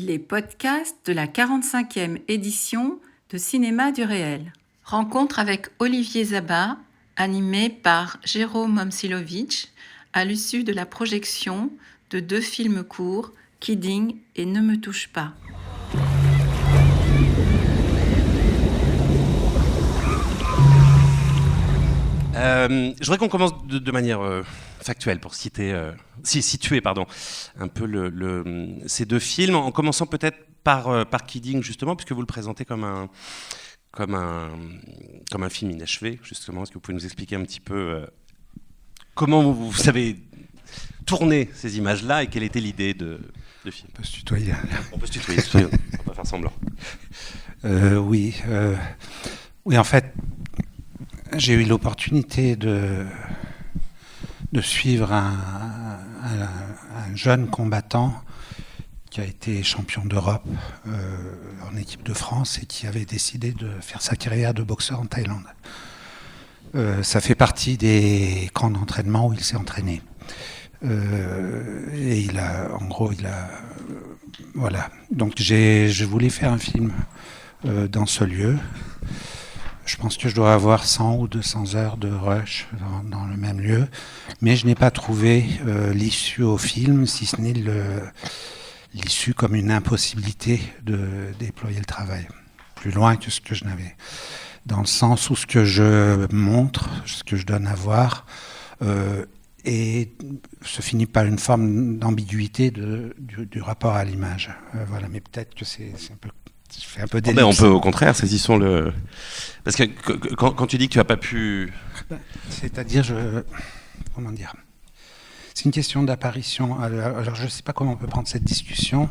Les podcasts de la 45e édition de Cinéma du Réel. Rencontre avec Olivier Zabat, animé par Jérôme Momcilovic, à l'issue de la projection de 2 films courts, Kidding et Ne me touche pas. Je voudrais qu'on commence de manière factuelle pour situer un peu ces 2 films, en commençant peut-être par Kidding, justement, puisque vous le présentez comme un film inachevé, justement. Est-ce que vous pouvez nous expliquer un petit peu comment vous savez tourner ces images-là et quelle était l'idée de film? On peut se tutoyer. On peut se tutoyer, on va pas faire semblant. Oui, en fait, j'ai eu l'opportunité de suivre un jeune combattant qui a été champion d'Europe en équipe de France et qui avait décidé de faire sa carrière de boxeur en Thaïlande. Ça fait partie des camps d'entraînement où il s'est entraîné. Et voilà. Donc je voulais faire un film dans ce lieu. Je pense que je dois avoir 100 ou 200 heures de rush dans le même lieu, mais je n'ai pas trouvé l'issue au film, si ce n'est l'issue comme une impossibilité de déployer le travail, plus loin que ce que je n'avais. Dans le sens où ce que je montre, ce que je donne à voir, et se finit par une forme d'ambiguïté du rapport à l'image. Voilà, mais peut-être que c'est un peu... Je fais un peu d'ellipse. On peut au contraire, saisissons le... Parce que quand tu dis que tu n'as pas pu... C'est-à-dire, comment dire ? C'est une question d'apparition. Alors je ne sais pas comment on peut prendre cette discussion,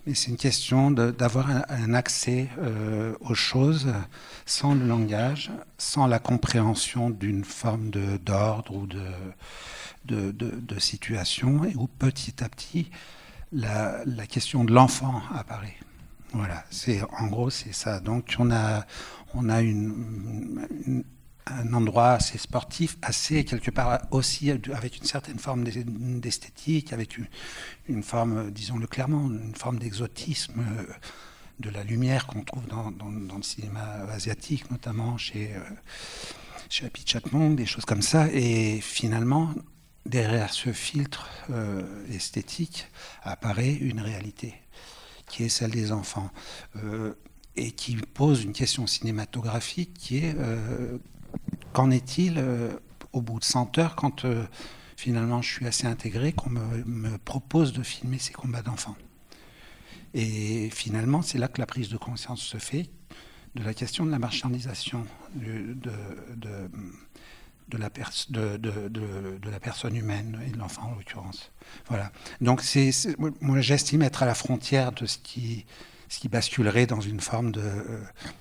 mais c'est une question d'avoir un accès aux choses sans le langage, sans la compréhension d'une forme d'ordre ou de situation, et où petit à petit, la question de l'enfant apparaît. Voilà, en gros c'est ça. Donc on a un endroit assez sportif, assez quelque part aussi avec une certaine forme d'esthétique, avec une forme, disons-le clairement, une forme d'exotisme de la lumière qu'on trouve dans le cinéma asiatique, notamment chez Happy Chatmong, des choses comme ça. Et finalement, derrière ce filtre esthétique apparaît une réalité qui est celle des enfants, et qui pose une question cinématographique qui est qu'en est-il au bout de 100 heures quand finalement je suis assez intégré, qu'on me propose de filmer ces combats d'enfants. Et finalement, c'est là que la prise de conscience se fait de la question de la marchandisation de la personne humaine et de l'enfant en l'occurrence. Voilà. Donc moi j'estime être à la frontière de ce qui basculerait dans une forme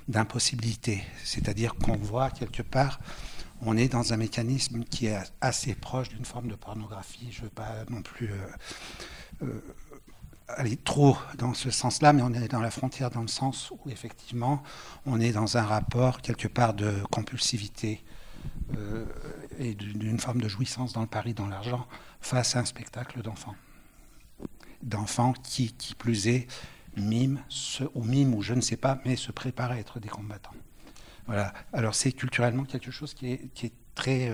d'impossibilité. C'est-à-dire qu'on voit quelque part, on est dans un mécanisme qui est assez proche d'une forme de pornographie. Je ne veux pas non plus aller trop dans ce sens-là, mais on est dans la frontière dans le sens où effectivement on est dans un rapport quelque part de compulsivité et d'une forme de jouissance dans le pari, dans l'argent, face à un spectacle d'enfants qui plus est, mime ou je ne sais pas, mais se prépare à être des combattants. Voilà. Alors c'est culturellement quelque chose qui est très...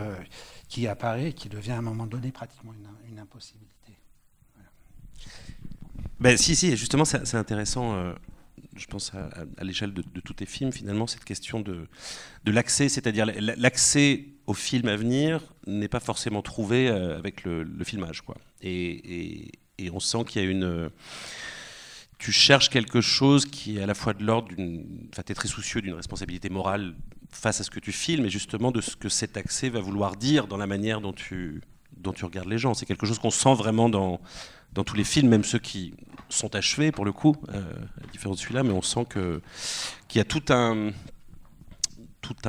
qui apparaît et qui devient à un moment donné pratiquement une impossibilité. Voilà. Ben, si, justement c'est intéressant... je pense à l'échelle de tous tes films, finalement, cette question de l'accès, c'est-à-dire l'accès au film à venir n'est pas forcément trouvé avec le filmage, quoi. Et on sent qu'il y a tu cherches quelque chose qui est à la fois de l'ordre enfin, tu es très soucieux d'une responsabilité morale face à ce que tu filmes, et justement de ce que cet accès va vouloir dire dans la manière dont tu regardes les gens. C'est quelque chose qu'on sent vraiment dans tous les films, même ceux qui sont achevés pour le coup, à la différence de celui-là, mais on sent qu'il y a tout un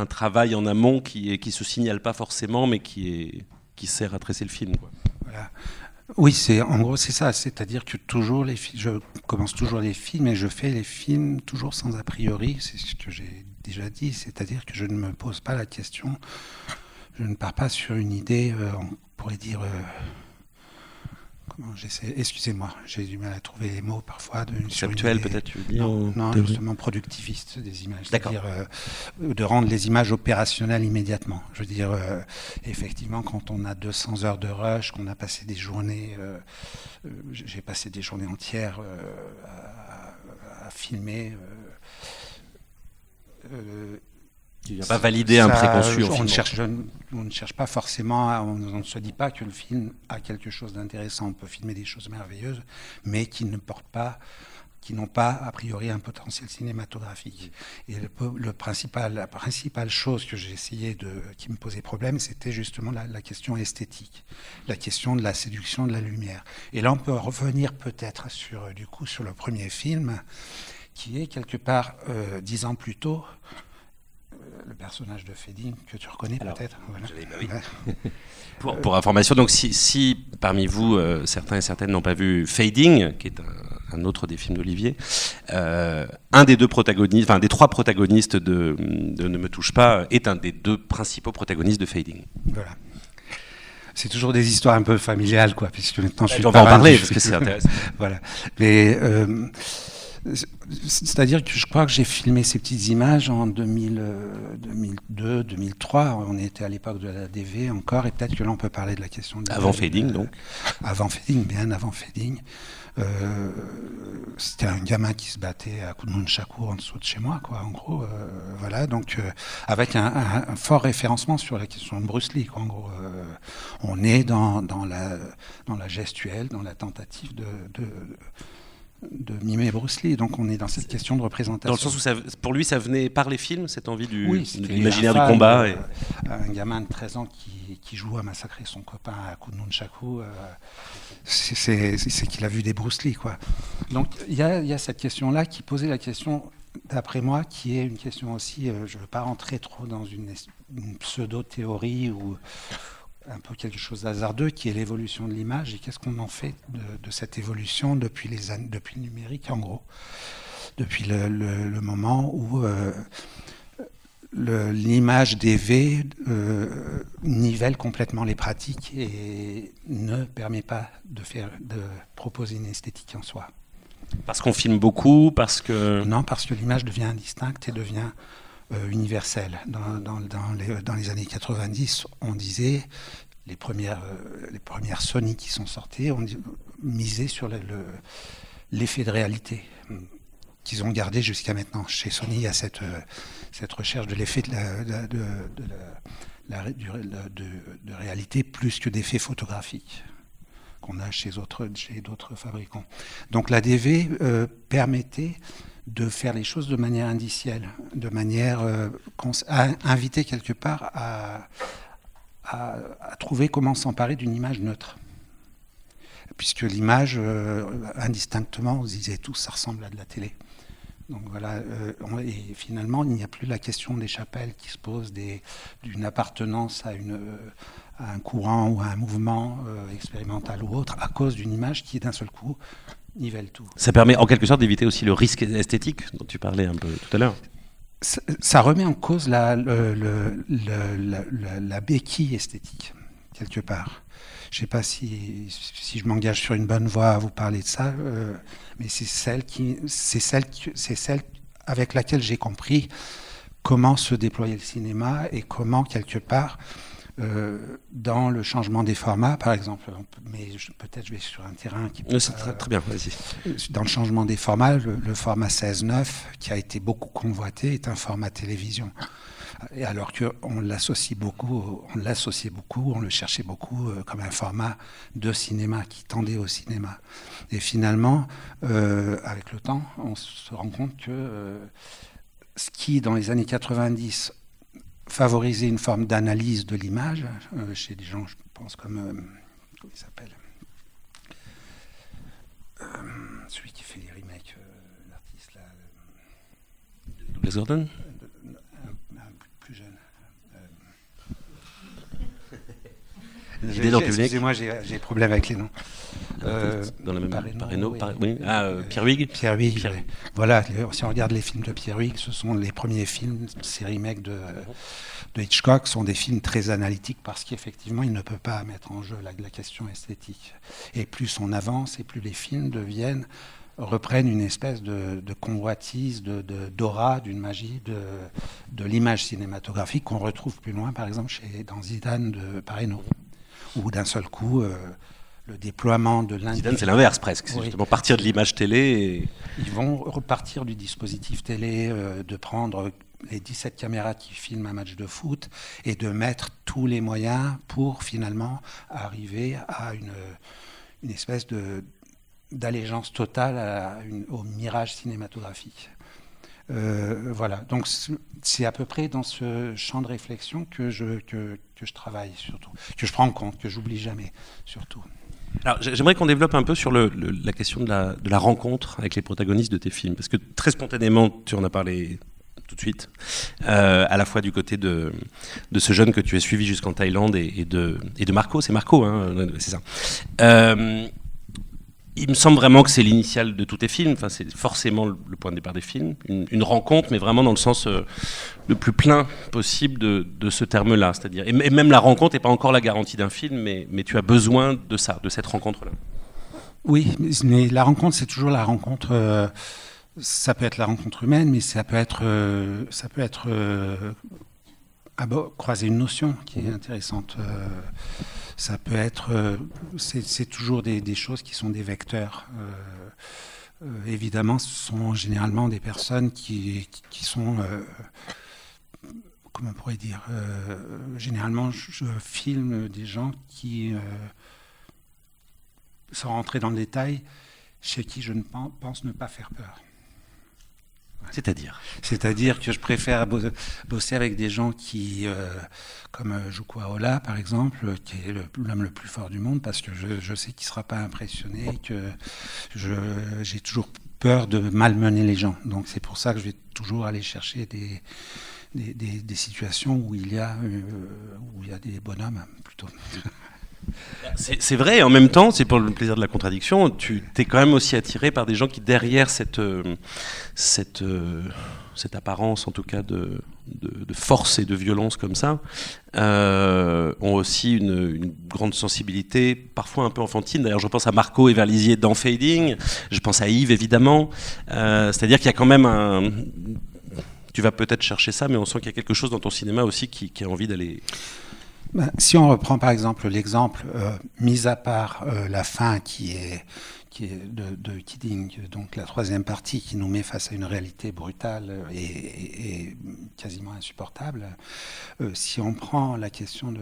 travail en amont qui se signale pas forcément, mais qui sert à tresser le film, quoi. Voilà. Oui, en gros c'est ça, c'est-à-dire que toujours je commence toujours les films et je fais les films toujours sans a priori, c'est ce que j'ai déjà dit, c'est-à-dire que je ne me pose pas la question, je ne pars pas sur une idée, on pourrait dire Excusez-moi, j'ai du mal à trouver les mots parfois. Conceptuel, peut-être, tu veux dire? Non, justement productiviste des images. C'est-à-dire de rendre les images opérationnelles immédiatement. Je veux dire, effectivement, quand on a 200 heures de rush, qu'on a passé des journées, j'ai passé des journées entières à filmer. Tu ne viens pas valider un préconçu. On ne cherche pas forcément, on ne se dit pas que le film a quelque chose d'intéressant. On peut filmer des choses merveilleuses, mais qui n'ont pas a priori un potentiel cinématographique. Et la principale chose que j'ai essayé qui me posait problème, c'était justement la question esthétique, la question de la séduction de la lumière. Et là, on peut revenir peut-être sur le premier film, qui est quelque part 10 ans plus tôt. Le personnage de Fading, que tu reconnais peut-être. Voilà. Oui. Pour information, donc si parmi vous, certains et certaines n'ont pas vu Fading, qui est un autre des films d'Olivier, un des deux protagonistes, enfin des trois protagonistes de Ne me touche pas, est un des deux principaux protagonistes de Fading. Voilà. C'est toujours des histoires un peu familiales, quoi, puisque maintenant je suis on va en parler, parce que c'est intéressant. Voilà. Mais... c'est-à-dire que je crois que j'ai filmé ces petites images en 2002, 2003. On était à l'époque de la DV encore, et peut-être que là on peut parler de la question de avant Fading, donc. Avant Fading, bien avant Fading. C'était un gamin qui se battait à coups de nunchaku en dessous de chez moi, quoi. En gros, voilà. Donc avec un fort référencement sur la question de Bruce Lee, quoi. En gros, on est dans la gestuelle, dans la tentative de mimer Bruce Lee, donc on est dans cette question de représentation. Dans le sens où pour lui ça venait par les films, cette envie de l'imaginaire du combat. Un gamin de 13 ans qui joue à massacrer son copain à coups de nunchaku, c'est qu'il a vu des Bruce Lee, quoi. Donc il y a cette question-là qui posait la question, d'après moi, qui est une question aussi, je ne veux pas rentrer trop dans une pseudo-théorie ou un peu quelque chose d'hasardeux, qui est l'évolution de l'image, et qu'est-ce qu'on en fait de cette évolution depuis le numérique, en gros, depuis le moment où l'image DV nivelle complètement les pratiques et ne permet pas de proposer une esthétique en soi. Parce qu'on filme beaucoup, parce que... Non, parce que l'image devient indistincte et devient universelle. Dans les années 90, on disait, les premières Sony qui sont sorties, on misait sur l'effet de réalité qu'ils ont gardé jusqu'à maintenant. Chez Sony, il y a cette recherche de l'effet de réalité plus que d'effet photographique qu'on a chez d'autres fabricants. Donc la DV permettait de faire les choses de manière indicielle, de manière à inviter quelque part à trouver comment s'emparer d'une image neutre. Puisque l'image, indistinctement, on se disait tous, ça ressemble à de la télé. Donc voilà, et finalement, il n'y a plus la question des chapelles qui se pose, d'une appartenance à un courant ou à un mouvement expérimental ou autre, à cause d'une image qui, d'un seul coup, nivelle tout. Ça permet en quelque sorte d'éviter aussi le risque esthétique dont tu parlais un peu tout à l'heure. Ça remet en cause la béquille esthétique, quelque part. Je ne sais pas si je m'engage sur une bonne voie à vous parler de ça, mais c'est celle avec laquelle j'ai compris comment se déployait le cinéma et comment, quelque part, dans le changement des formats, par exemple, mais peut-être je vais sur un terrain qui... C'est très bien, vas-y. Dans le changement des formats, le format 16:9, qui a été beaucoup convoité, est un format télévision. Et alors qu'on l'associait beaucoup, on le cherchait beaucoup comme un format de cinéma, qui tendait au cinéma. Et finalement, avec le temps, on se rend compte que ce qui, dans les années 90, favoriser une forme d'analyse de l'image chez des gens, je pense, comme comment il s'appelle, celui qui fait les remakes, l'artiste là, Douglas Gordon, un plus jeune. Excusez-moi, j'ai problème avec les noms. Dans la même Parreno, oui. Oui. Pierre Huyghe. Pierre Huyghe. Oui. Voilà, si on regarde les films de Pierre Huyghe, ce sont les premiers films, ces remakes de Hitchcock, sont des films très analytiques parce qu'effectivement, il ne peut pas mettre en jeu la question esthétique. Et plus on avance, et plus les films reprennent une espèce de convoitise, d'aura, d'une magie de l'image cinématographique qu'on retrouve plus loin, par exemple, dans Zidane de Parreno, où d'un seul coup, le déploiement de l'individu... Zidane, c'est l'inverse presque, c'est justement partir de l'image télé. Ils vont repartir du dispositif télé, de prendre les 17 caméras qui filment un match de foot et de mettre tous les moyens pour finalement arriver à une espèce d'allégeance totale au mirage cinématographique. Voilà, donc c'est à peu près dans ce champ de réflexion que je travaille surtout, que je prends en compte, que j'oublie jamais surtout. Alors j'aimerais qu'on développe un peu sur la question de la rencontre avec les protagonistes de tes films, parce que très spontanément, tu en as parlé tout de suite, à la fois du côté de ce jeune que tu as suivi jusqu'en Thaïlande et de Marco, c'est Marco, hein, c'est ça. Il me semble vraiment que c'est l'initiale de tous tes films, enfin, c'est forcément le point de départ des films, une rencontre, mais vraiment dans le sens le plus plein possible de ce terme-là. C'est-à-dire, et même la rencontre n'est pas encore la garantie d'un film, mais tu as besoin de ça, de cette rencontre-là. Oui, mais la rencontre, c'est toujours la rencontre. Ça peut être la rencontre humaine, mais ça peut être croiser une notion qui est intéressante. Ça peut être, c'est toujours des choses qui sont des vecteurs. Évidemment, ce sont généralement des personnes qui sont, comment on pourrait dire, généralement je filme des gens qui, sans rentrer dans le détail, chez qui je pense ne pas faire peur. C'est-à-dire que je préfère bosser avec des gens qui, comme Juku Aola par exemple, qui est l'homme le plus fort du monde, parce que je sais qu'il ne sera pas impressionné, que j'ai toujours peur de malmener les gens. Donc c'est pour ça que je vais toujours aller chercher des situations où il y a des bonhommes plutôt. C'est vrai, en même temps, c'est pour le plaisir de la contradiction, tu t'es quand même aussi attiré par des gens qui, derrière cette apparence, en tout cas, de force et de violence comme ça, ont aussi une grande sensibilité, parfois un peu enfantine. D'ailleurs, je pense à Marco Everlisier dans Fading, je pense à Yves, évidemment. C'est-à-dire qu'il y a quand même tu vas peut-être chercher ça, mais on sent qu'il y a quelque chose dans ton cinéma aussi qui a envie d'aller... Si on reprend par exemple l'exemple, mis à part la fin qui est de Kidding, donc la troisième partie qui nous met face à une réalité brutale et quasiment insupportable, si on prend la question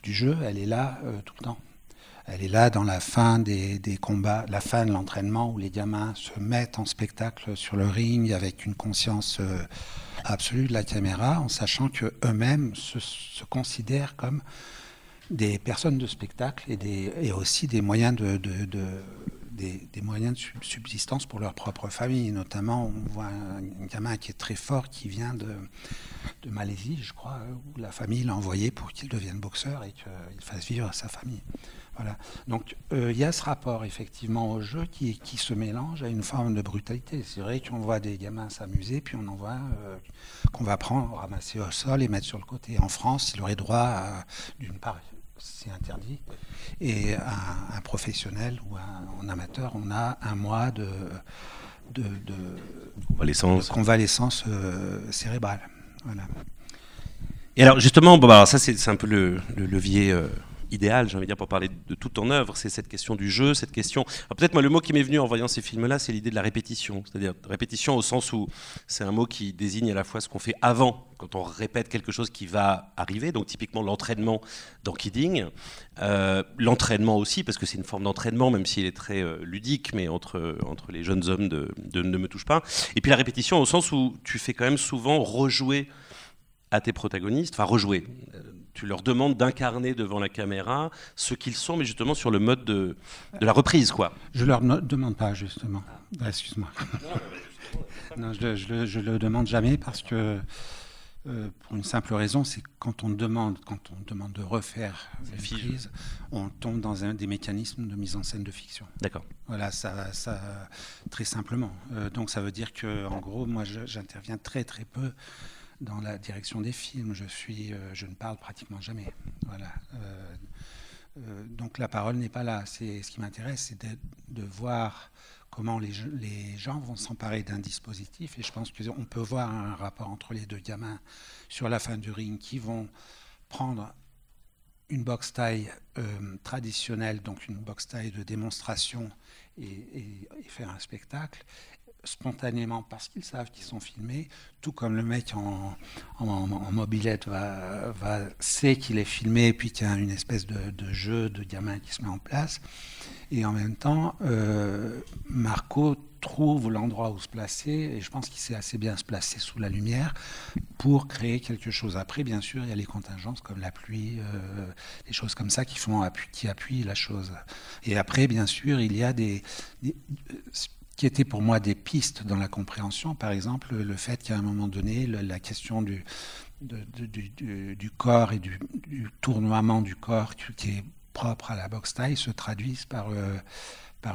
du jeu, elle est là tout le temps. Elle est là dans la fin des combats, la fin de l'entraînement où les gamins se mettent en spectacle sur le ring avec une conscience absolue de la caméra, en sachant qu'eux-mêmes se considèrent comme des personnes de spectacle et aussi des moyens des moyens de subsistance pour leur propre famille. Notamment, on voit un gamin qui est très fort, qui vient de Malaisie, je crois, où la famille l'a envoyé pour qu'il devienne boxeur et qu'il fasse vivre sa famille. Voilà. Donc il y a ce rapport effectivement au jeu qui se mélange à une forme de brutalité. C'est vrai qu'on voit des gamins s'amuser, puis on en voit qu'on va prendre, ramasser au sol et mettre sur le côté. En France, il aurait droit à, d'une part, c'est interdit, et un professionnel ou un amateur, on a un mois de convalescence cérébrale. Voilà. Et alors justement, alors ça c'est un peu le levier idéal, j'ai envie de dire, pour parler de toute ton œuvre, c'est cette question du jeu, cette question... Peut-être moi le mot qui m'est venu en voyant ces films-là, c'est l'idée de la répétition, c'est-à-dire répétition au sens où c'est un mot qui désigne à la fois ce qu'on fait avant, quand on répète quelque chose qui va arriver, donc typiquement l'entraînement dans Kidding, l'entraînement aussi, parce que c'est une forme d'entraînement, même s'il est très ludique, mais entre les jeunes hommes de Ne me touche pas, et puis la répétition au sens où tu fais quand même souvent rejouer à tes protagonistes, enfin rejouer, tu leur demandes d'incarner devant la caméra ce qu'ils sont, mais justement sur le mode de la reprise, quoi. Je leur demande pas, justement. Excuse-moi. Non, je le demande jamais parce que Pour une simple raison, c'est que quand on demande de refaire une prise, on tombe dans des mécanismes de mise en scène de fiction. D'accord. Voilà, ça très simplement. Donc ça veut dire que, en gros, moi, j'interviens très très peu dans la direction des films. Je ne parle pratiquement jamais. Voilà. Donc la parole n'est pas là. Ce qui m'intéresse, c'est de voir comment les gens vont s'emparer d'un dispositif. Et je pense qu'on peut voir un rapport entre les deux gamins sur la fin du ring qui vont prendre une boxe taille traditionnelle, donc une boxe taille de démonstration et faire un spectacle spontanément parce qu'ils savent qu'ils sont filmés, tout comme le mec en mobilette sait qu'il est filmé et puis qu'il y a une espèce de jeu de gamin qui se met en place. Et en même temps, Marco trouve l'endroit où se placer, et je pense qu'il sait assez bien se placer sous la lumière pour créer quelque chose. Après, bien sûr, il y a les contingences comme la pluie, des choses comme ça qui appuient la chose. Et après, bien sûr, il y a qui étaient pour moi des pistes dans la compréhension, par exemple le fait qu'à un moment donné, la question du corps et du tournoiement du corps qui est propre à la boxe taille se traduisent par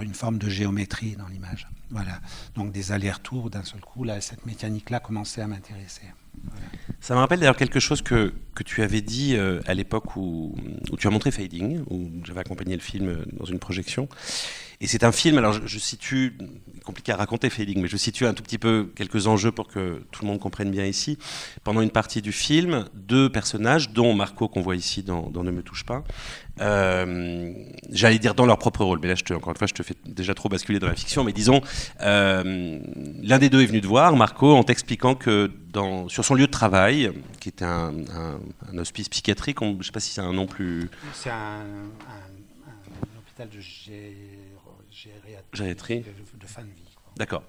une forme de géométrie dans l'image. Voilà. Donc des allers-retours, d'un seul coup, là, cette mécanique-là commençait à m'intéresser. Voilà. Ça me rappelle d'ailleurs quelque chose que tu avais dit à l'époque où tu as montré Fading, où j'avais accompagné le film dans une projection. Et c'est un film, alors je situe, compliqué à raconter Fading, mais je situe un tout petit peu quelques enjeux pour que tout le monde comprenne bien ici. Pendant une partie du film, deux personnages, dont Marco qu'on voit ici dans Ne me touche pas, j'allais dire dans leur propre rôle, mais là encore une fois je te fais déjà trop basculer dans la fiction, mais disons, l'un des deux est venu te voir, Marco, en t'expliquant que sur son lieu de travail, qui était un hospice psychiatrique, je ne sais pas si c'est un nom plus... C'est un hôpital de gériatrie de fin de vie. Quoi. D'accord.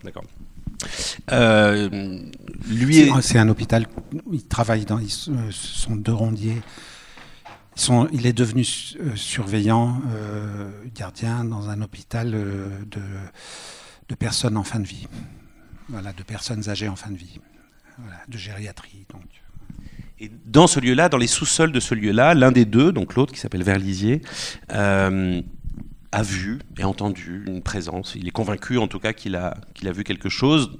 C'est un hôpital où il travaille ce sont deux rondiers. Il est devenu surveillant, gardien dans un hôpital de personnes en fin de vie. Voilà, de personnes âgées en fin de vie. Voilà, de gériatrie, donc. Et dans ce lieu-là, dans les sous-sols de ce lieu-là, l'un des deux, donc l'autre qui s'appelle Verlisier, a vu et entendu une présence. Il est convaincu en tout cas qu'il a vu quelque chose,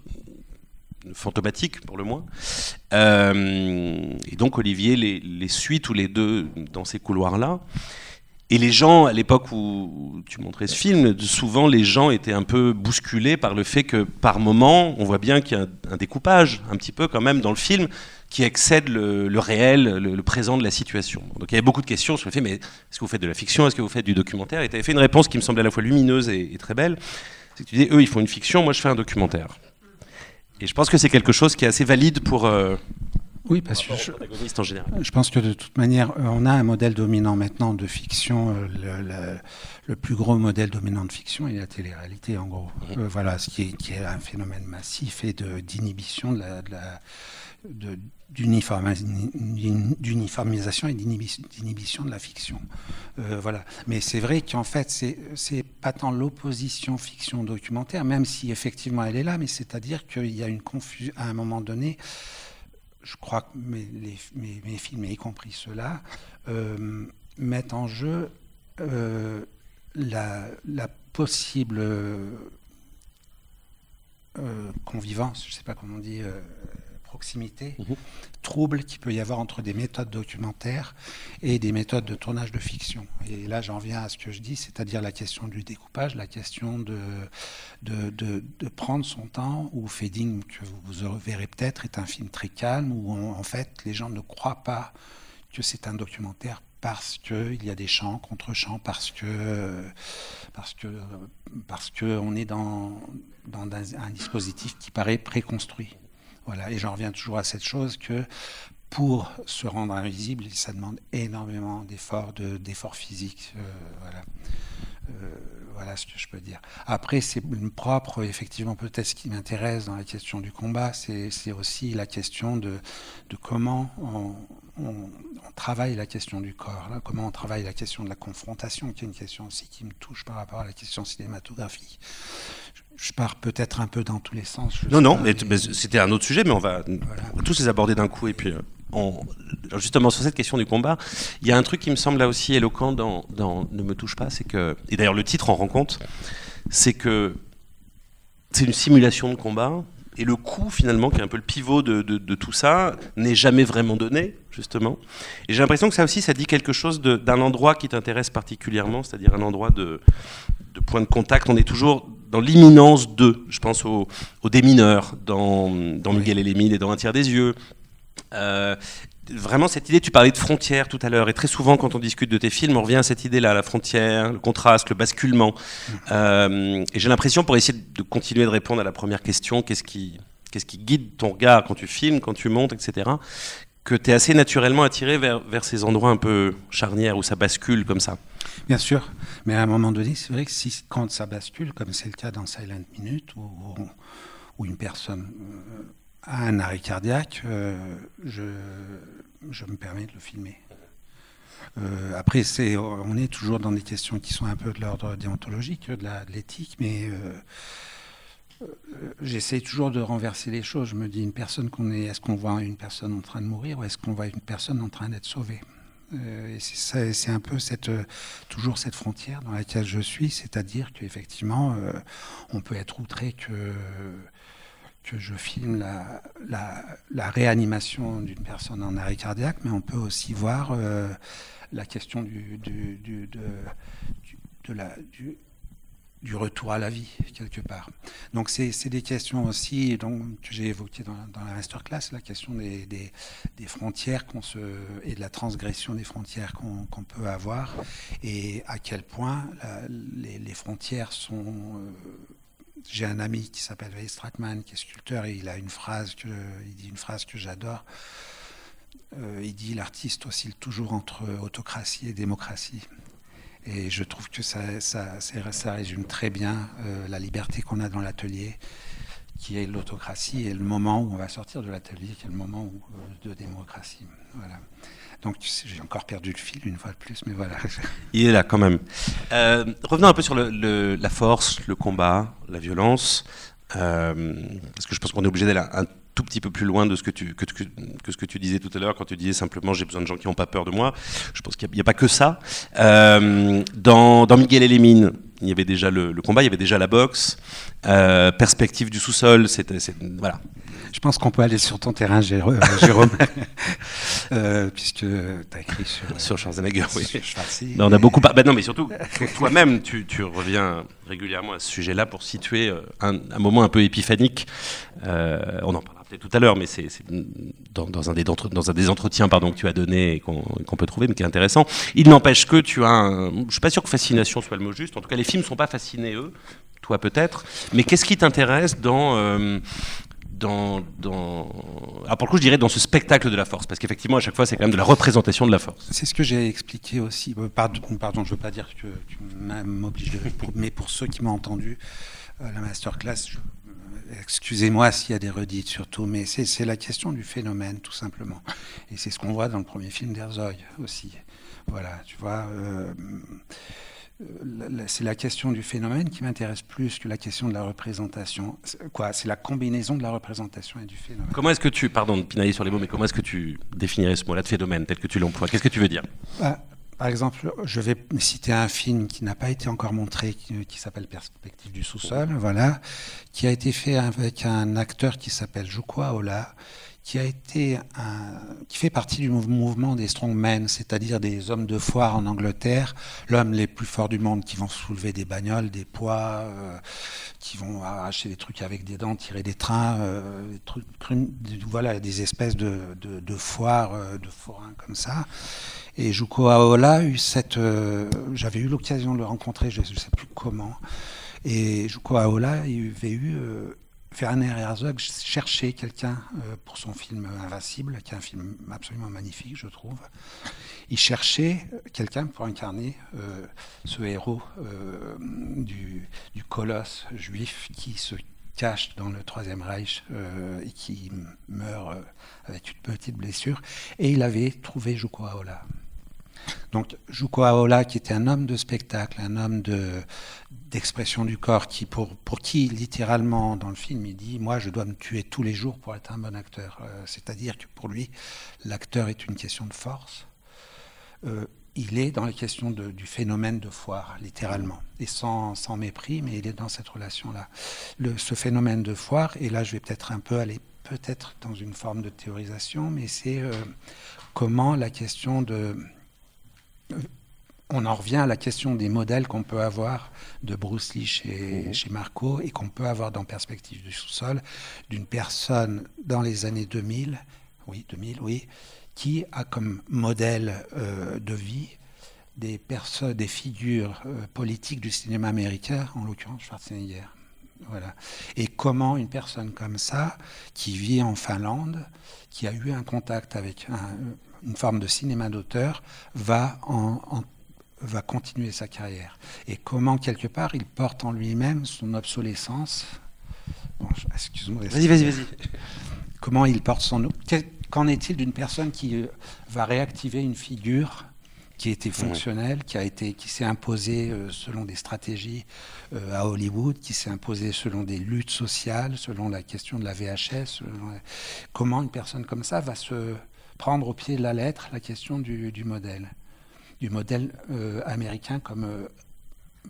fantomatique pour le moins. Et donc Olivier les suit tous les deux dans ces couloirs-là. Et les gens, à l'époque où tu montrais ce film, souvent les gens étaient un peu bousculés par le fait que par moment, on voit bien qu'il y a un découpage, un petit peu quand même dans le film, qui excède le réel, le présent de la situation. Donc il y avait beaucoup de questions sur le fait, mais est-ce que vous faites de la fiction, est-ce que vous faites du documentaire? Et tu avais fait une réponse qui me semblait à la fois lumineuse et très belle. C'est que tu disais, eux ils font une fiction, moi je fais un documentaire. Et je pense que c'est quelque chose qui est assez valide pour... Oui, parce que en général. Je pense que de toute manière, on a un modèle dominant maintenant de fiction. Le plus gros modèle dominant de fiction est la télé-réalité, en gros. Voilà, ce qui est un phénomène massif et d'inhibition d'uniformisation et d'inhibition de la fiction. Voilà. Mais c'est vrai qu'en fait, c'est pas tant l'opposition fiction-documentaire, même si effectivement elle est là, mais c'est-à-dire qu'il y a une confusion à un moment donné. Je crois que mes films, y compris ceux-là, mettent en jeu la possible convivence, je ne sais pas comment on dit, proximité, trouble qu'il peut y avoir entre des méthodes documentaires et des méthodes de tournage de fiction. Et là, j'en viens à ce que je dis, c'est-à-dire la question du découpage, la question de prendre son temps, où Fading, que vous verrez peut-être, est un film très calme, où en fait, les gens ne croient pas que c'est un documentaire parce qu'il y a des chants, contre-chants, parce que on est dans un dispositif qui paraît préconstruit. Voilà, et j'en reviens toujours à cette chose que pour se rendre invisible, ça demande énormément d'efforts physiques. Voilà ce que je peux dire. Après, c'est propre, effectivement, peut-être ce qui m'intéresse dans la question du combat, c'est aussi la question de comment on travaille la question du corps, là, comment on travaille la question de la confrontation, qui est une question aussi qui me touche par rapport à la question cinématographique. Je pars peut-être un peu dans tous les sens. Non, mais c'était un autre sujet, mais on va tous les aborder d'un coup. Et puis, justement, sur cette question du combat, il y a un truc qui me semble là aussi éloquent dans Ne me touche pas, c'est que, et d'ailleurs le titre en rend compte, c'est que c'est une simulation de combat, et le coup, finalement, qui est un peu le pivot de tout ça, n'est jamais vraiment donné, justement. Et j'ai l'impression que ça aussi, ça dit quelque chose d'un endroit qui t'intéresse particulièrement, c'est-à-dire un endroit de point de contact. On est toujours dans l'imminence de, je pense aux démineurs, dans Miguel et les mines et dans Un tiers des yeux. Vraiment cette idée, tu parlais de frontières tout à l'heure, et très souvent quand on discute de tes films, on revient à cette idée-là, la frontière, le contraste, le basculement. Et j'ai l'impression, pour essayer de continuer de répondre à la première question, qu'est-ce qui guide ton regard quand tu filmes, quand tu montes, etc., que tu es assez naturellement attiré vers ces endroits un peu charnières où ça bascule comme ça. Bien sûr, mais à un moment donné, c'est vrai que quand ça bascule, comme c'est le cas dans Silent Minute, où une personne a un arrêt cardiaque, je me permets de le filmer. Après, on est toujours dans des questions qui sont un peu de l'ordre déontologique, de l'éthique, mais j'essaie toujours de renverser les choses. Je me dis, est-ce qu'on voit une personne en train de mourir ou est-ce qu'on voit une personne en train d'être sauvée ? Et c'est un peu toujours cette frontière dans laquelle je suis, c'est-à-dire qu'effectivement, on peut être outré que je filme la réanimation d'une personne en arrêt cardiaque, mais on peut aussi voir la question du retour à la vie, quelque part. Donc c'est des questions aussi que j'ai évoquées dans la masterclass, la question des frontières et de la transgression des frontières qu'on peut avoir, et à quel point les frontières sont... J'ai un ami qui s'appelle Ray Stratman, qui est sculpteur, et il dit une phrase que j'adore. Il dit « L'artiste oscille toujours entre autocratie et démocratie ». Et je trouve que ça résume très bien la liberté qu'on a dans l'atelier, qui est l'autocratie, et le moment où on va sortir de l'atelier, qui est le moment de démocratie. Voilà. Donc j'ai encore perdu le fil une fois de plus, mais voilà. Il est là quand même. Revenons un peu sur la force, le combat, la violence, parce que je pense qu'on est obligé d'aller un tout petit peu plus loin de ce que tu disais tout à l'heure, quand tu disais simplement j'ai besoin de gens qui n'ont pas peur de moi. Je pense qu'il n'y a pas que ça. Dans Miguel et les mines, il y avait déjà le combat, il y avait déjà la boxe. Perspective du sous-sol, voilà. Je pense qu'on peut aller sur ton terrain, Jérôme, puisque tu as écrit sur Schwarzenegger. Oui. Non, on a beaucoup non, mais surtout, toi-même, tu reviens régulièrement à ce sujet-là pour situer un moment un peu épiphanique. On en parlera peut-être tout à l'heure, mais c'est dans un des entretiens que tu as donné et qu'on peut trouver, mais qui est intéressant. Il n'empêche que tu as je ne suis pas sûr que fascination soit le mot juste. En tout cas, les films ne sont pas fascinés, eux. Toi, peut-être. Mais qu'est-ce qui t'intéresse dans pour le coup, je dirais dans ce spectacle de la force, parce qu'effectivement, à chaque fois, c'est quand même de la représentation de la force. C'est ce que j'ai expliqué aussi. Pardon, je ne veux pas dire que tu m'obliges, mais pour ceux qui m'ont entendu, la masterclass, excusez-moi s'il y a des redites surtout, mais c'est la question du phénomène, tout simplement. Et c'est ce qu'on voit dans le premier film d'Herzog aussi. Voilà, tu vois... c'est la question du phénomène qui m'intéresse plus que la question de la représentation. C'est la combinaison de la représentation et du phénomène. Comment est-ce que pardon de pinailler sur les mots, mais comment est-ce que tu définirais ce mot-là de phénomène tel que tu l'emploies ? Qu'est-ce que tu veux dire ? Par exemple, je vais citer un film qui n'a pas été encore montré, qui s'appelle Perspective du sous-sol, voilà, qui a été fait avec un acteur qui s'appelle Juko Aola, qui fait partie du mouvement des strongmen, c'est-à-dire des hommes de foire en Angleterre, l'homme les plus forts du monde, qui vont soulever des bagnoles, des poids, qui vont arracher des trucs avec des dents, tirer des trains, des trucs, voilà, des espèces de foires, de forains comme ça. Et Juko Aola a eu j'avais eu l'occasion de le rencontrer, je ne sais plus comment, et Juko Aola avait eu... Werner Herzog cherchait quelqu'un pour son film Invincible, qui est un film absolument magnifique, je trouve. Il cherchait quelqu'un pour incarner ce héros du colosse juif qui se cache dans le Troisième Reich et qui meurt avec une petite blessure. Et il avait trouvé Juko Aola. Donc, Juko Aola, qui était un homme de spectacle, un homme d'expression du corps, pour qui, littéralement, dans le film, il dit « Moi, je dois me tuer tous les jours pour être un bon acteur. » C'est-à-dire que pour lui, l'acteur est une question de force. Il est dans la question du phénomène de foire, littéralement. Et sans mépris, mais il est dans cette relation-là. Ce phénomène de foire, et là, je vais peut-être un peu aller dans une forme de théorisation, mais c'est comment la question on en revient à la question des modèles qu'on peut avoir de Bruce Lee chez Marco et qu'on peut avoir dans Perspective du sous-sol, d'une personne dans les années 2000, qui a comme modèle de vie des figures politiques du cinéma américain, en l'occurrence Schwarzenegger. Voilà. Et comment une personne comme ça, qui vit en Finlande, qui a eu un contact avec une forme de cinéma d'auteur, va continuer sa carrière. Et comment, quelque part, il porte en lui-même son obsolescence. Bon, excuse-moi. Vas-y. Comment il porte son... Qu'en est-il d'une personne qui va réactiver une figure qui était fonctionnelle, qui s'est imposée selon des stratégies à Hollywood, qui s'est imposée selon des luttes sociales, selon la question de la VHS. Comment une personne comme ça va se prendre au pied de la lettre la question du modèle américain comme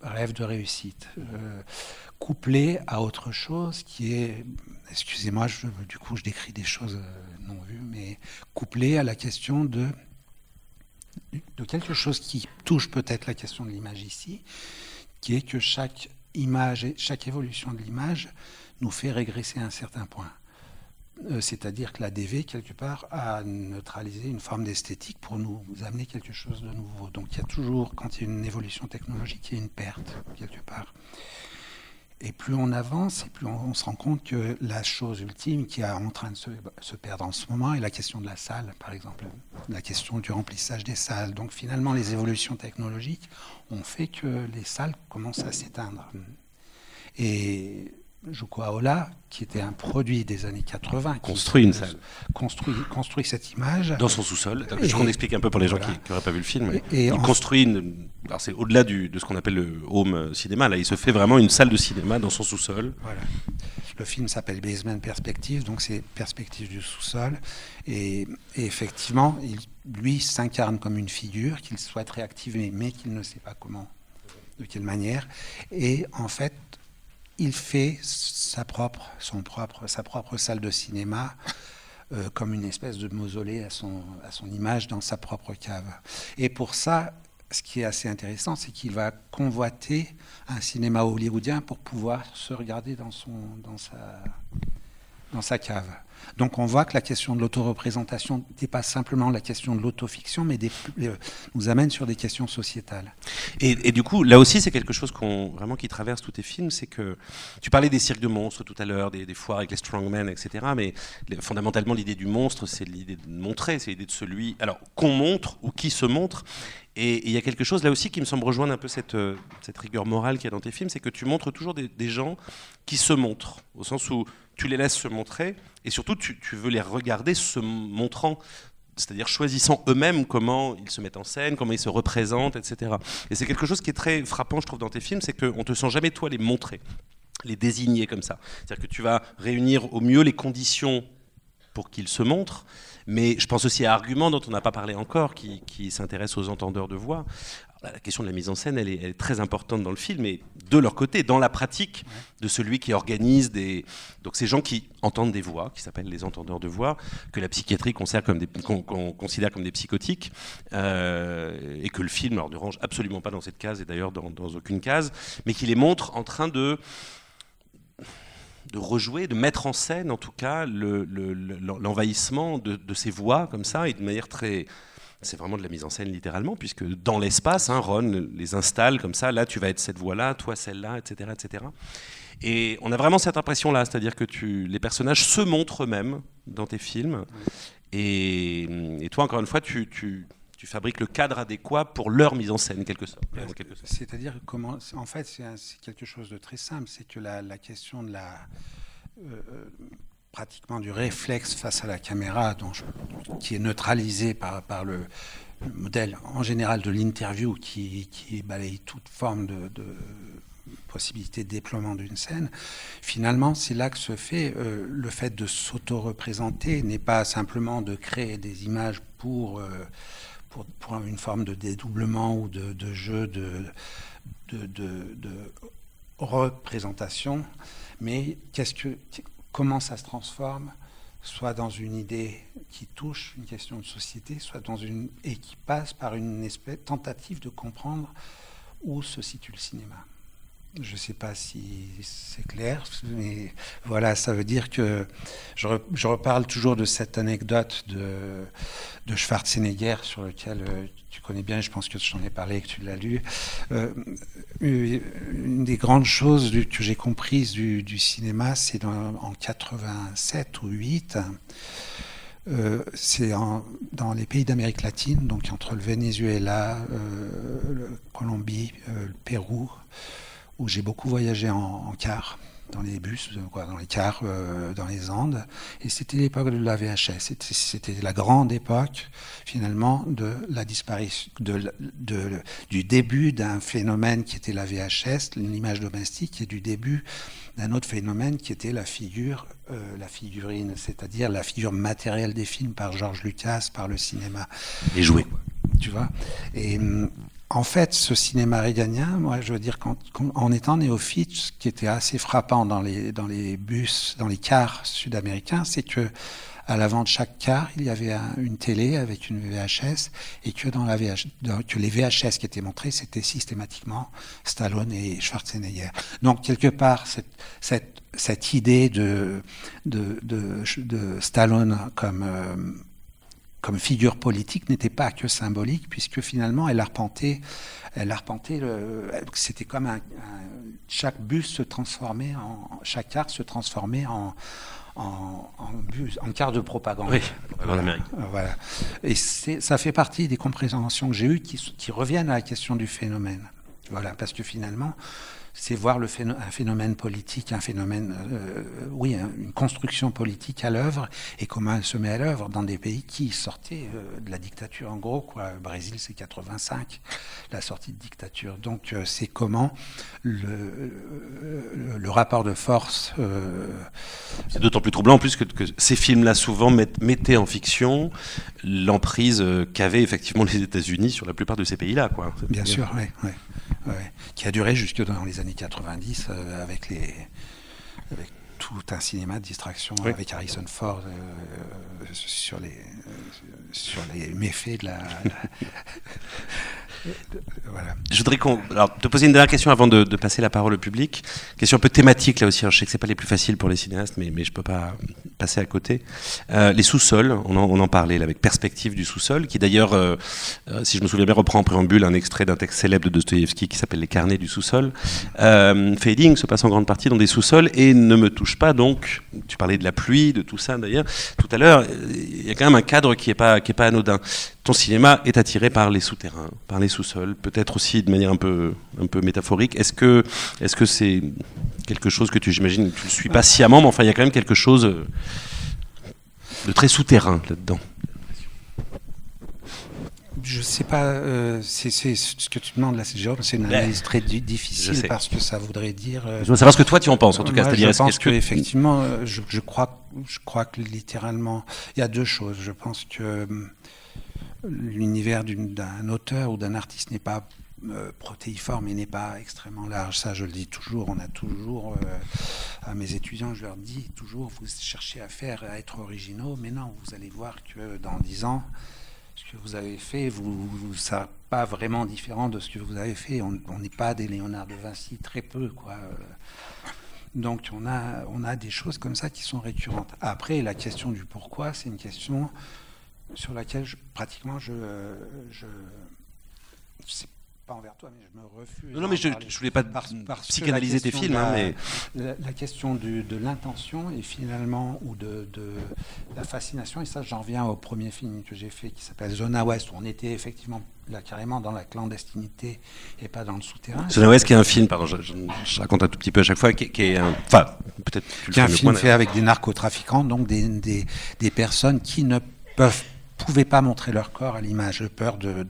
rêve de réussite, couplé à autre chose qui est, excusez-moi, du coup je décris des choses non vues, mais couplé à la question de quelque chose qui touche peut-être la question de l'image ici, qui est que chaque image, chaque évolution de l'image nous fait régresser à un certain point. C'est-à-dire que la DV, quelque part, a neutralisé une forme d'esthétique pour nous amener quelque chose de nouveau. Donc il y a toujours, quand il y a une évolution technologique, il y a une perte, quelque part. Et plus on avance, et plus on se rend compte que la chose ultime qui est en train de se perdre en ce moment est la question de la salle, par exemple, la question du remplissage des salles. Donc finalement, les évolutions technologiques ont fait que les salles commencent à s'éteindre. Et Juko Aola, qui était un produit des années 80, construit une salle. Construit cette image. Dans son sous-sol. Juste qu'on explique un peu pour les gens qui n'auraient pas vu le film. Il construit alors c'est au-delà de ce qu'on appelle le home cinéma. Là, il se fait vraiment une salle de cinéma dans son sous-sol. Voilà. Le film s'appelle Basement Perspective, donc c'est Perspective du sous-sol. Et effectivement, lui s'incarne comme une figure qu'il souhaite réactiver, mais qu'il ne sait pas comment, de quelle manière. Et en fait, il fait sa propre salle de cinéma comme une espèce de mausolée à son image dans sa propre cave. Et pour ça, ce qui est assez intéressant, c'est qu'il va convoiter un cinéma hollywoodien pour pouvoir se regarder dans sa cave. Donc on voit que la question de l'autoreprésentation n'est pas simplement la question de l'autofiction, mais nous amène sur des questions sociétales. Et du coup, là aussi, c'est quelque chose vraiment qui traverse tous tes films, c'est que tu parlais des cirques de monstres tout à l'heure, des foires avec les strongmen, etc. Mais fondamentalement, l'idée du monstre, c'est l'idée de montrer, c'est l'idée de celui qu'on montre ou qui se montre. Et il y a quelque chose là aussi qui me semble rejoindre un peu cette rigueur morale qu'il y a dans tes films, c'est que tu montres toujours des gens qui se montrent, au sens où tu les laisses se montrer, et surtout tu veux les regarder se montrant, c'est-à-dire choisissant eux-mêmes comment ils se mettent en scène, comment ils se représentent, etc. Et c'est quelque chose qui est très frappant, je trouve, dans tes films, c'est qu'on ne te sent jamais, toi, les montrer, les désigner comme ça. C'est-à-dire que tu vas réunir au mieux les conditions pour qu'ils se montrent, mais je pense aussi à Argument, dont on n'a pas parlé encore, qui s'intéresse aux entendeurs de voix. Alors, la question de la mise en scène, elle est très importante dans le film, et de leur côté, dans la pratique de celui qui organise donc ces gens qui entendent des voix, qui s'appellent les entendeurs de voix, que la psychiatrie considère comme des psychotiques, et que le film ne range absolument pas dans cette case, et d'ailleurs dans aucune case, mais qui les montre en train de rejouer, de mettre en scène en tout cas l'envahissement de ces voix comme ça, et de manière très... C'est vraiment de la mise en scène littéralement, puisque dans l'espace, Ron les installe comme ça, là tu vas être cette voix-là, toi celle-là, etc., etc. Et on a vraiment cette impression-là, c'est-à-dire que les personnages se montrent eux-mêmes dans tes films, et toi encore une fois tu fabriques le cadre adéquat pour leur mise en scène, quelque sorte. C'est-à-dire comment, en fait, c'est quelque chose de très simple, c'est que la question de pratiquement du réflexe face à la caméra, qui est neutralisé par le modèle en général de l'interview qui balaye toute forme de possibilité de déploiement d'une scène, finalement, c'est là que se fait le fait de s'auto-représenter, n'est pas simplement de créer des images pour une forme de dédoublement ou de jeu de représentation, mais comment ça se transforme, soit dans une idée qui touche une question de société, soit et qui passe par une espèce tentative de comprendre où se situe le cinéma. Je ne sais pas si c'est clair, mais voilà, ça veut dire que je reparle toujours de cette anecdote de Schwarzenegger, sur lequel tu connais bien, je pense que je t'en ai parlé et que tu l'as lu. Une des grandes choses que j'ai comprises du cinéma, c'est en 87 ou 8, c'est dans les pays d'Amérique latine, donc entre le Venezuela, la Colombie, le Pérou, où j'ai beaucoup voyagé en car, dans les bus, dans les cars, dans les Andes. Et c'était l'époque de la VHS. C'était la grande époque, finalement, de la disparition, du début d'un phénomène qui était la VHS, l'image domestique, et du début d'un autre phénomène qui était la figurine, c'est-à-dire la figure matérielle des films par George Lucas, par le cinéma. Les jouets. Tu vois. Et en fait, ce cinéma reaganien, moi, je veux dire, en étant néophyte, ce qui était assez frappant dans les bus, dans les cars sud-américains, c'est que à l'avant de chaque car, il y avait une télé avec une VHS, et que que les VHS qui étaient montrés, c'était systématiquement Stallone et Schwarzenegger. Donc, quelque part, cette idée de Stallone comme figure politique n'était pas que symbolique, puisque finalement elle arpentait c'était comme chaque bus se transformait chaque car se transformait en car de propagande. Oui, propagande américaine. Voilà. Et ça fait partie des compréhensions que j'ai eues qui reviennent à la question du phénomène. Voilà, parce que finalement, c'est voir un phénomène politique, une construction politique à l'œuvre, et comment elle se met à l'œuvre dans des pays qui sortaient de la dictature, en gros, quoi. Le Brésil, c'est 85, la sortie de dictature. Donc, c'est comment le rapport de force... C'est d'autant plus troublant, en plus, que ces films-là, souvent, mettaient en fiction l'emprise qu'avaient effectivement les États-Unis sur la plupart de ces pays-là, quoi. Bien sûr, oui. Qui a duré jusque dans les années 90 avec tout un cinéma de distraction, oui, avec Harrison Ford sur les méfaits de la... Voilà. Je voudrais te poser une dernière question avant de passer la parole au public. Question un peu thématique là aussi. Alors, je sais que c'est pas les plus faciles pour les cinéastes, mais je peux pas passer à côté. Les sous-sols, on en parlait là, avec Perspective du sous-sol, qui d'ailleurs, si je me souviens bien, reprend en préambule un extrait d'un texte célèbre de Dostoïevski qui s'appelle Les carnets du sous-sol. Fading se passe en grande partie dans des sous-sols et ne me touche pas. Donc, tu parlais de la pluie, de tout ça d'ailleurs. Tout à l'heure, il y a quand même un cadre qui est pas anodin. Ton cinéma est attiré par les souterrains, par les sous-sols, peut-être aussi de manière un peu métaphorique. Est-ce que c'est quelque chose que j'imagine, tu ne suis pas sciemment, mais enfin il y a quand même quelque chose de très souterrain là-dedans. Je ne sais pas, c'est ce que tu demandes là, Jérôme, c'est une analyse très difficile parce que ça voudrait dire... je veux savoir ce que toi tu en penses, en tout cas. Je pense qu'effectivement, je crois que littéralement, il y a deux choses. Je pense que l'univers d'un auteur ou d'un artiste n'est pas protéiforme et n'est pas extrêmement large. Ça, je le dis toujours. On a toujours, à mes étudiants, je leur dis toujours, vous cherchez à être originaux, mais non, vous allez voir que dans 10 ans, ce que vous avez fait, vous sera pas vraiment différent de ce que vous avez fait. On n'est pas des Léonard de Vinci, très peu, quoi. Donc, on a des choses comme ça qui sont récurrentes. Après, la question du pourquoi, c'est une question sur laquelle pratiquement je sais pas envers toi, mais je me refuse. Non, mais je voulais pas psychanalyser tes films, mais la question de l'intention et finalement ou de la fascination, et ça j'en reviens au premier film que j'ai fait qui s'appelle Zona West, où on était effectivement là carrément dans la clandestinité et pas dans le souterrain. Zona West qui est un film, pardon, je raconte un tout petit peu à chaque fois, qui est un film fait avec des narcotrafiquants, donc des personnes qui ne peuvent pouvaient pas montrer leur corps à l'image, de peur de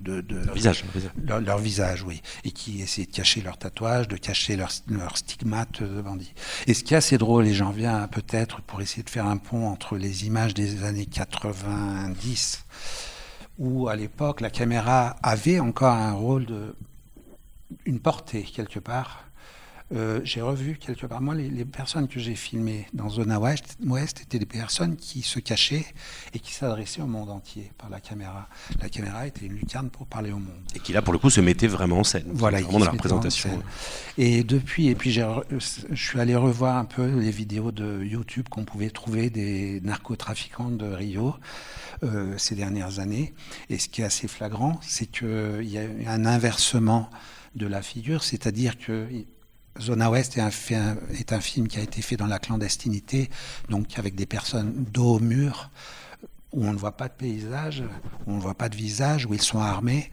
leur visage, oui, et qui essayaient de cacher leurs tatouages, de cacher leurs stigmates de bandits. Et ce qui est assez drôle, et j'en viens peut-être pour essayer de faire un pont entre les images des années 90, où à l'époque la caméra avait encore un rôle une portée quelque part. J'ai revu quelque part, moi, les personnes que j'ai filmées dans Zona Ouest étaient des personnes qui se cachaient et qui s'adressaient au monde entier par la caméra. La caméra était une lucarne pour parler au monde. Et qui là, pour le coup, se mettait vraiment en scène. Voilà, vraiment dans la représentation. Et puis je suis allé revoir un peu les vidéos de YouTube qu'on pouvait trouver des narcotrafiquants de Rio ces dernières années. Et ce qui est assez flagrant, c'est qu'il y a un inversement de la figure, c'est-à-dire que Zona Ouest est un film qui a été fait dans la clandestinité, donc avec des personnes dos au mur, où on ne voit pas de paysage, où on ne voit pas de visage, où ils sont armés,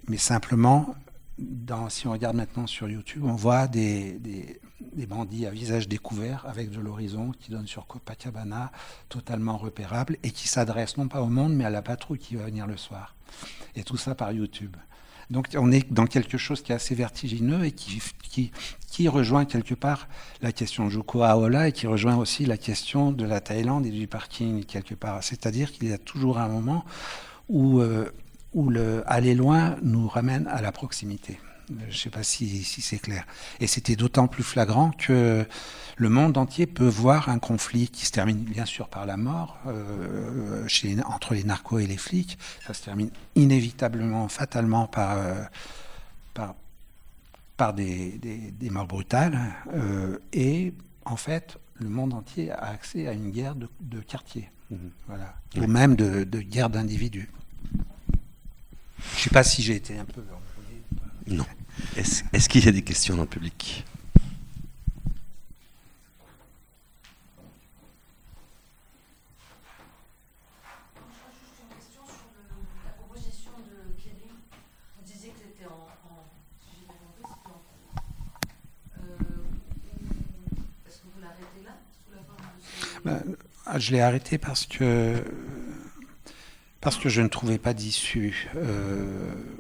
mais simplement, si on regarde maintenant sur YouTube, on voit des bandits à visage découvert avec de l'horizon qui donne sur Copacabana, totalement repérable, et qui s'adressent non pas au monde, mais à la patrouille qui va venir le soir. Et tout ça par YouTube. Donc on est dans quelque chose qui est assez vertigineux et qui rejoint quelque part la question de Joko Aola et qui rejoint aussi la question de la Thaïlande et du parking quelque part. C'est-à-dire qu'il y a toujours un moment où le aller loin nous ramène à la proximité. Je ne sais pas si c'est clair. Et c'était d'autant plus flagrant que le monde entier peut voir un conflit qui se termine bien sûr par la mort entre les narcos et les flics. Ça se termine inévitablement, fatalement par des morts brutales. Et en fait, le monde entier a accès à une guerre de quartier. Voilà. Ou même de guerre d'individus. Je ne sais pas si j'ai été un peu... Non. Est-ce qu'il y a des questions dans le public ? Juste une question sur la proposition de Kevin. Vous disiez que c'était si j'ai bien compris, c'était en cours. Est-ce que vous l'arrêtez là, sous la forme de ce... Je l'ai arrêté parce que je ne trouvais pas d'issue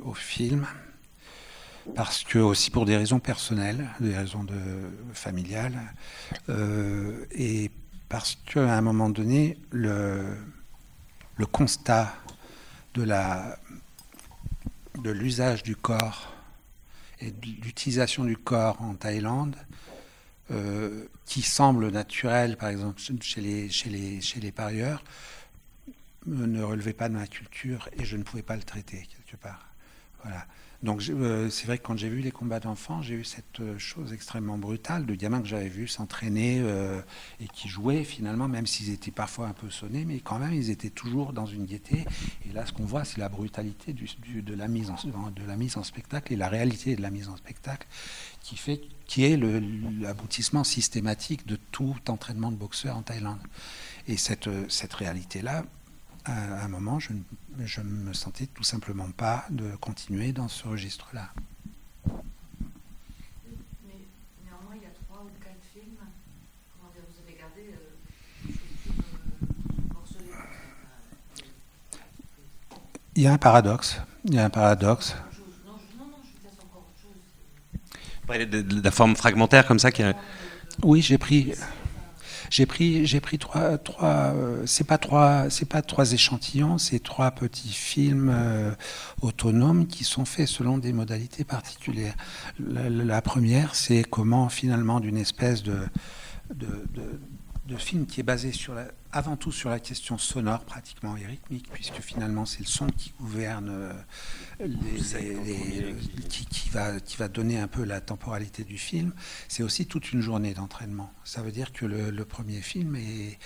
au film. Parce que aussi pour des raisons personnelles, des raisons familiales, et parce qu'à un moment donné, le constat de l'usage du corps et de l'utilisation du corps en Thaïlande, qui semble naturel, par exemple, chez les parieurs, ne relevait pas de ma culture et je ne pouvais pas le traiter quelque part. Voilà. Donc c'est vrai que quand j'ai vu les combats d'enfants, j'ai eu cette chose extrêmement brutale de gamins que j'avais vus s'entraîner et qui jouaient finalement, même s'ils étaient parfois un peu sonnés, mais quand même ils étaient toujours dans une gaieté. Et là, ce qu'on voit, c'est la brutalité de la mise en spectacle et la réalité de la mise en spectacle qui est l'aboutissement systématique de tout entraînement de boxeur en Thaïlande. Et cette réalité-là, à un moment, je ne me sentais tout simplement pas de continuer dans ce registre-là. Mais néanmoins, il y a 3 ou 4 films. Comment dire, vous avez gardé morcelé. Il y a un paradoxe. Non, je vous laisse encore autre chose. De la forme fragmentaire comme ça qui a... Oui, j'ai pris trois. C'est pas trois échantillons, c'est 3 petits films autonomes qui sont faits selon des modalités particulières. La première, c'est comment finalement d'une espèce de film qui est basé avant tout sur la question sonore pratiquement et rythmique, puisque finalement c'est le son qui gouverne, qui va donner un peu la temporalité du film. C'est aussi toute une journée d'entraînement. Ça veut dire que le premier film est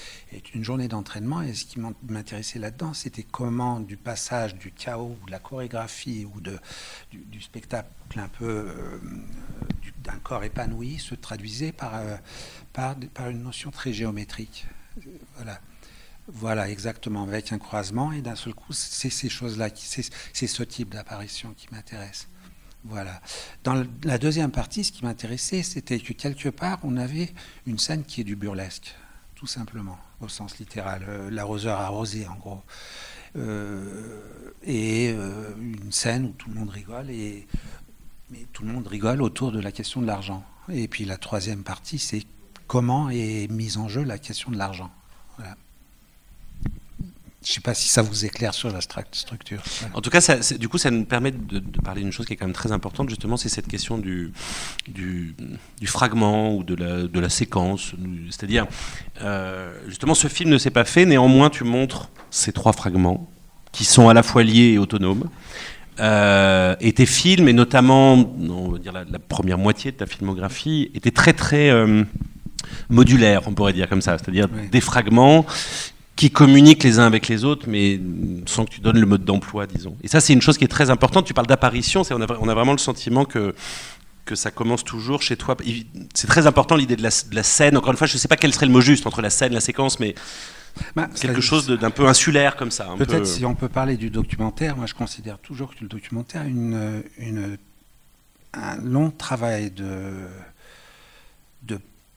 une journée d'entraînement, et ce qui m'intéressait là-dedans, c'était comment du passage du chaos, ou de la chorégraphie, ou du spectacle un peu d'un corps épanoui se traduisait par une notion très géométrique. Voilà, exactement, avec un croisement, et d'un seul coup, c'est ces choses-là, c'est ce type d'apparition qui m'intéresse. Voilà. Dans la deuxième partie, ce qui m'intéressait, c'était que quelque part, on avait une scène qui est du burlesque, tout simplement, au sens littéral, l'arroseur arrosé, en gros. et une scène où tout le monde rigole, mais tout le monde rigole autour de la question de l'argent. Et puis la troisième partie, c'est comment est mise en jeu la question de l'argent. Voilà. Je ne sais pas si ça vous éclaire sur la structure. Voilà. En tout cas, du coup, ça nous permet de parler d'une chose qui est quand même très importante, justement, c'est cette question du fragment ou de la séquence. C'est-à-dire, justement, ce film ne s'est pas fait, néanmoins, tu montres ces 3 fragments qui sont à la fois liés et autonomes. Et tes films, et notamment, on va dire la première moitié de ta filmographie, étaient très, très modulaires, on pourrait dire comme ça. C'est-à-dire des fragments qui communiquent les uns avec les autres, mais sans que tu donnes le mode d'emploi, disons. Et ça, c'est une chose qui est très importante. Tu parles d'apparition, on a vraiment le sentiment que ça commence toujours chez toi. C'est très important, l'idée de la scène. Encore une fois, je ne sais pas quel serait le mot juste entre la scène et la séquence, mais quelque chose d'un peu insulaire comme ça. Peut-être si on peut parler du documentaire, moi je considère toujours que le documentaire est un long travail de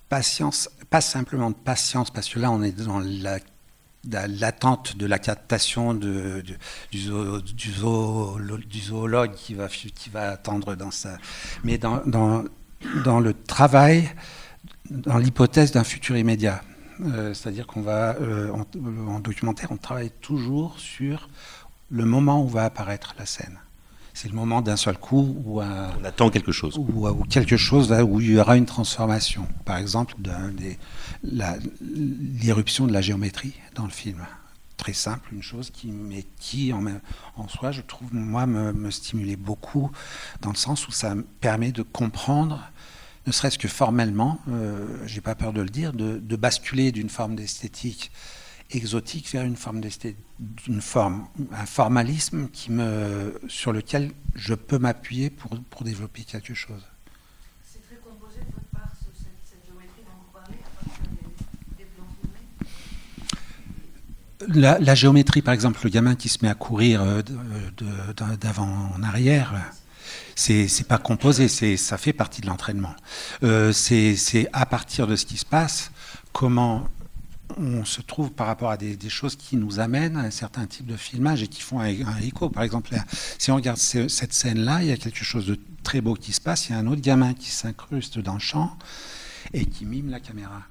patience, pas simplement de patience, parce que là on est dans l'attente de la captation du zoologue qui va attendre dans ça. Mais dans le travail, dans l'hypothèse d'un futur immédiat. C'est-à-dire qu'on va, en documentaire, on travaille toujours sur le moment où va apparaître la scène. C'est le moment d'un seul coup où on attend quelque chose. Ou quelque chose où il y aura une transformation. Par exemple, l'irruption de la géométrie dans le film. Très simple, une chose qui en soi, je trouve, moi, me stimulait beaucoup, dans le sens où ça me permet de comprendre, ne serait-ce que formellement, j'ai pas peur de le dire, de basculer d'une forme d'esthétique exotique vers un formalisme sur lequel je peux m'appuyer pour développer quelque chose. C'est très composé de votre part, cette géométrie dont vous parlez, à partir des plans filmés. La géométrie, par exemple, le gamin qui se met à courir d'avant en arrière, c'est pas composé, ça fait partie de l'entraînement. C'est à partir de ce qui se passe, comment on se trouve par rapport à des choses qui nous amènent à un certain type de filmage et qui font un écho. Par exemple, si on regarde cette scène-là, il y a quelque chose de très beau qui se passe. Il y a un autre gamin qui s'incruste dans le champ et qui mime la caméra.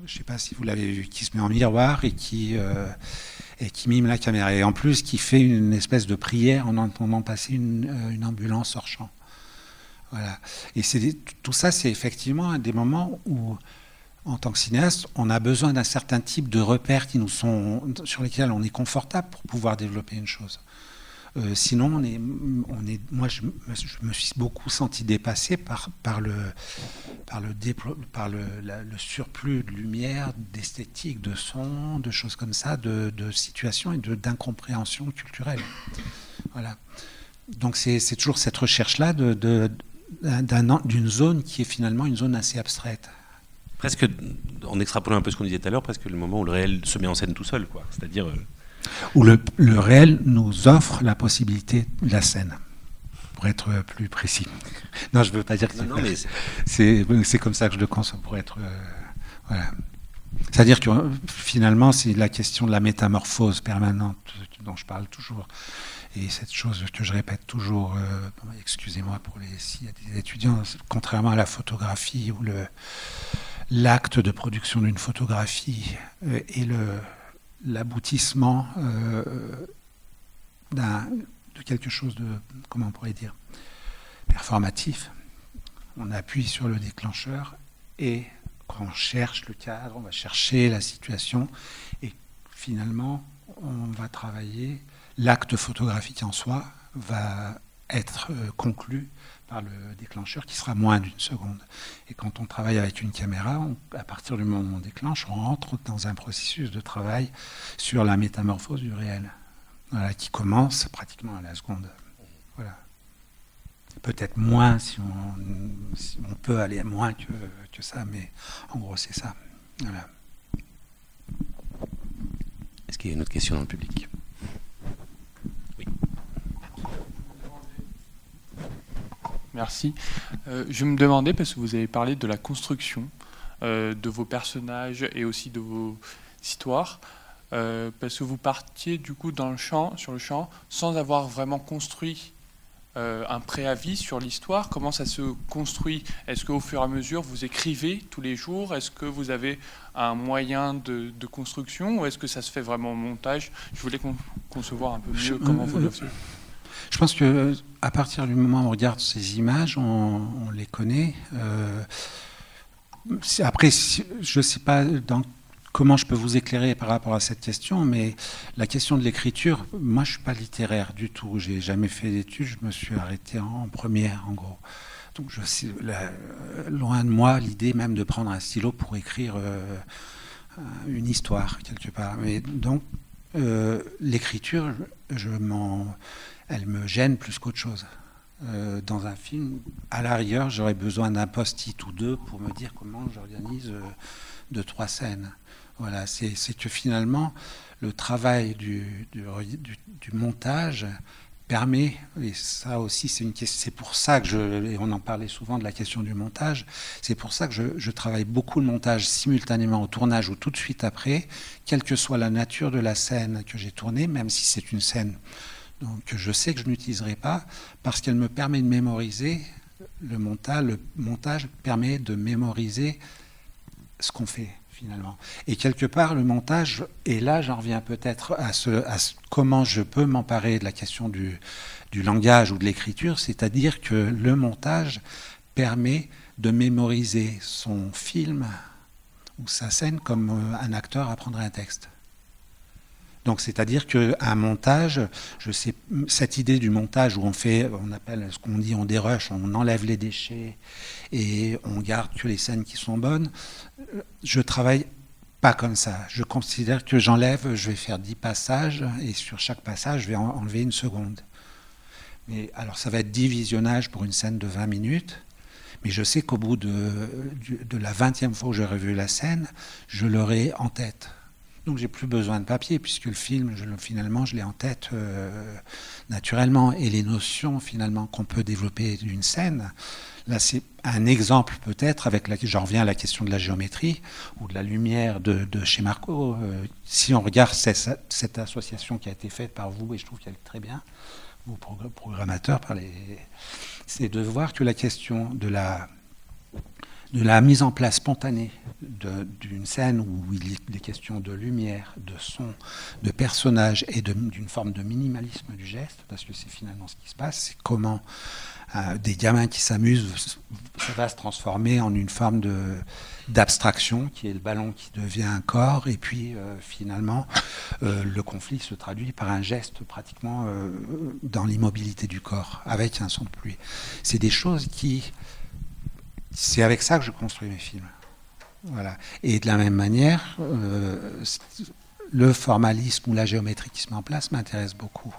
Je ne sais pas si vous l'avez vu, qui se met en miroir et qui mime la caméra. Et en plus, qui fait une espèce de prière en entendant passer une ambulance hors champ. Voilà. Et tout ça, c'est effectivement des moments où, en tant que cinéaste, on a besoin d'un certain type de repères sur lesquels on est confortable pour pouvoir développer une chose. Sinon, moi, je me suis beaucoup senti dépassé par le surplus de lumière, d'esthétique, de son, de choses comme ça, de situations et d'incompréhension culturelle. Voilà. Donc c'est toujours cette recherche-là d'une zone qui est finalement une zone assez abstraite. Presque, en extrapolant un peu ce qu'on disait tout à l'heure, presque le moment où le réel se met en scène tout seul, quoi. C'est-à-dire où le réel nous offre la possibilité de la scène, pour être plus précis. Non, je ne veux pas dire que c'est comme ça que je le conçois, pour être... voilà. C'est-à-dire que finalement, c'est la question de la métamorphose permanente dont je parle toujours. Et cette chose que je répète toujours, excusez-moi s'il y a des étudiants, contrairement à la photographie où l'acte de production d'une photographie est l'aboutissement de quelque chose de, comment on pourrait dire, performatif. On appuie sur le déclencheur et quand on cherche le cadre, on va chercher la situation et finalement on va travailler. L'acte photographique en soi va être conclu par le déclencheur qui sera moins d'une seconde. Et quand on travaille avec une caméra, à partir du moment où on déclenche, on entre dans un processus de travail sur la métamorphose du réel, voilà, qui commence pratiquement à la seconde. Voilà. Peut-être moins si on peut aller moins que ça, mais en gros c'est ça. Voilà. Est-ce qu'il y a une autre question dans le public ? Merci. Je me demandais, parce que vous avez parlé de la construction de vos personnages et aussi de vos histoires, parce que vous partiez du coup sur le champ, sans avoir vraiment construit un préavis sur l'histoire. Comment ça se construit? Est-ce qu'au fur et à mesure, vous écrivez tous les jours? Est-ce que vous avez un moyen de construction, ou est-ce que ça se fait vraiment au montage? Je voulais concevoir un peu mieux comment vous le faites. Je pense que à partir du moment où on regarde ces images, on les connaît. Après, je ne sais pas comment je peux vous éclairer par rapport à cette question, mais la question de l'écriture, moi je ne suis pas littéraire du tout. Je n'ai jamais fait d'études, je me suis arrêté en première, en gros. Donc loin de moi l'idée même de prendre un stylo pour écrire une histoire quelque part. Mais donc l'écriture, elle me gêne plus qu'autre chose. Dans un film, à la rigueur, j'aurais besoin d'un post-it ou deux pour me dire comment j'organise 2-3 scènes. Voilà, c'est que finalement, le travail du montage permet, et ça aussi c'est pour ça que et on en parlait souvent de la question du montage, c'est pour ça que je travaille beaucoup le montage simultanément au tournage ou tout de suite après, quelle que soit la nature de la scène que j'ai tournée, même si c'est une scène que je sais que je n'utiliserai pas, parce qu'elle me permet de mémoriser, le montage permet de mémoriser ce qu'on fait finalement. Et quelque part, le montage, et là j'en reviens peut-être à comment je peux m'emparer de la question du langage ou de l'écriture, c'est-à-dire que le montage permet de mémoriser son film ou sa scène comme un acteur apprendrait un texte. Donc, c'est-à-dire qu'un montage, je sais, cette idée du montage où on appelle ce qu'on dit, on dérush, on enlève les déchets et on garde que les scènes qui sont bonnes, je travaille pas comme ça. Je considère que je vais faire 10 passages et sur chaque passage, je vais enlever 1 seconde. Mais alors, ça va être 10 visionnages pour une scène de 20 minutes. Mais je sais qu'au bout de la 20e fois où j'aurai vu la scène, je l'aurai en tête. Donc j'ai plus besoin de papier, puisque le film, finalement, je l'ai en tête naturellement. Et les notions, finalement, qu'on peut développer d'une scène, là c'est un exemple peut-être, j'en reviens à la question de la géométrie, ou de la lumière de chez Marco. Si on regarde cette association qui a été faite par vous, et je trouve qu'elle est très bien, vous programmateurs, c'est de voir que la question de la mise en place spontanée d'une scène où il est question de lumière, de son, de personnage et d'une forme de minimalisme du geste, parce que c'est finalement ce qui se passe, c'est comment des gamins qui s'amusent, ça va se transformer en une forme d'abstraction, qui est le ballon qui devient un corps, et puis finalement le conflit se traduit par un geste pratiquement dans l'immobilité du corps, avec un son de pluie. C'est des choses c'est avec ça que je construis mes films. Voilà. Et de la même manière, le formalisme ou la géométrie qui se met en place m'intéresse beaucoup.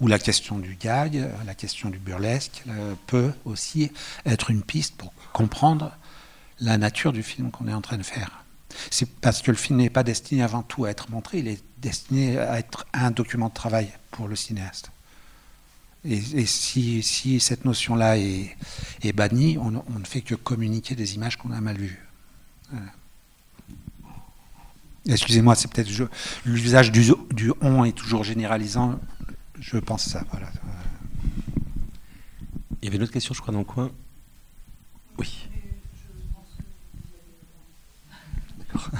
Ou la question du gag, la question du burlesque peut aussi être une piste pour comprendre la nature du film qu'on est en train de faire. C'est parce que le film n'est pas destiné avant tout à être montré, il est destiné à être un document de travail pour le cinéaste. Et si cette notion-là est bannie, on ne fait que communiquer des images qu'on a mal vues. Voilà. Excusez-moi, c'est peut-être l'usage du on est toujours généralisant. Je pense ça. Voilà. Il y avait une autre question, je crois, dans le coin. Oui. D'accord.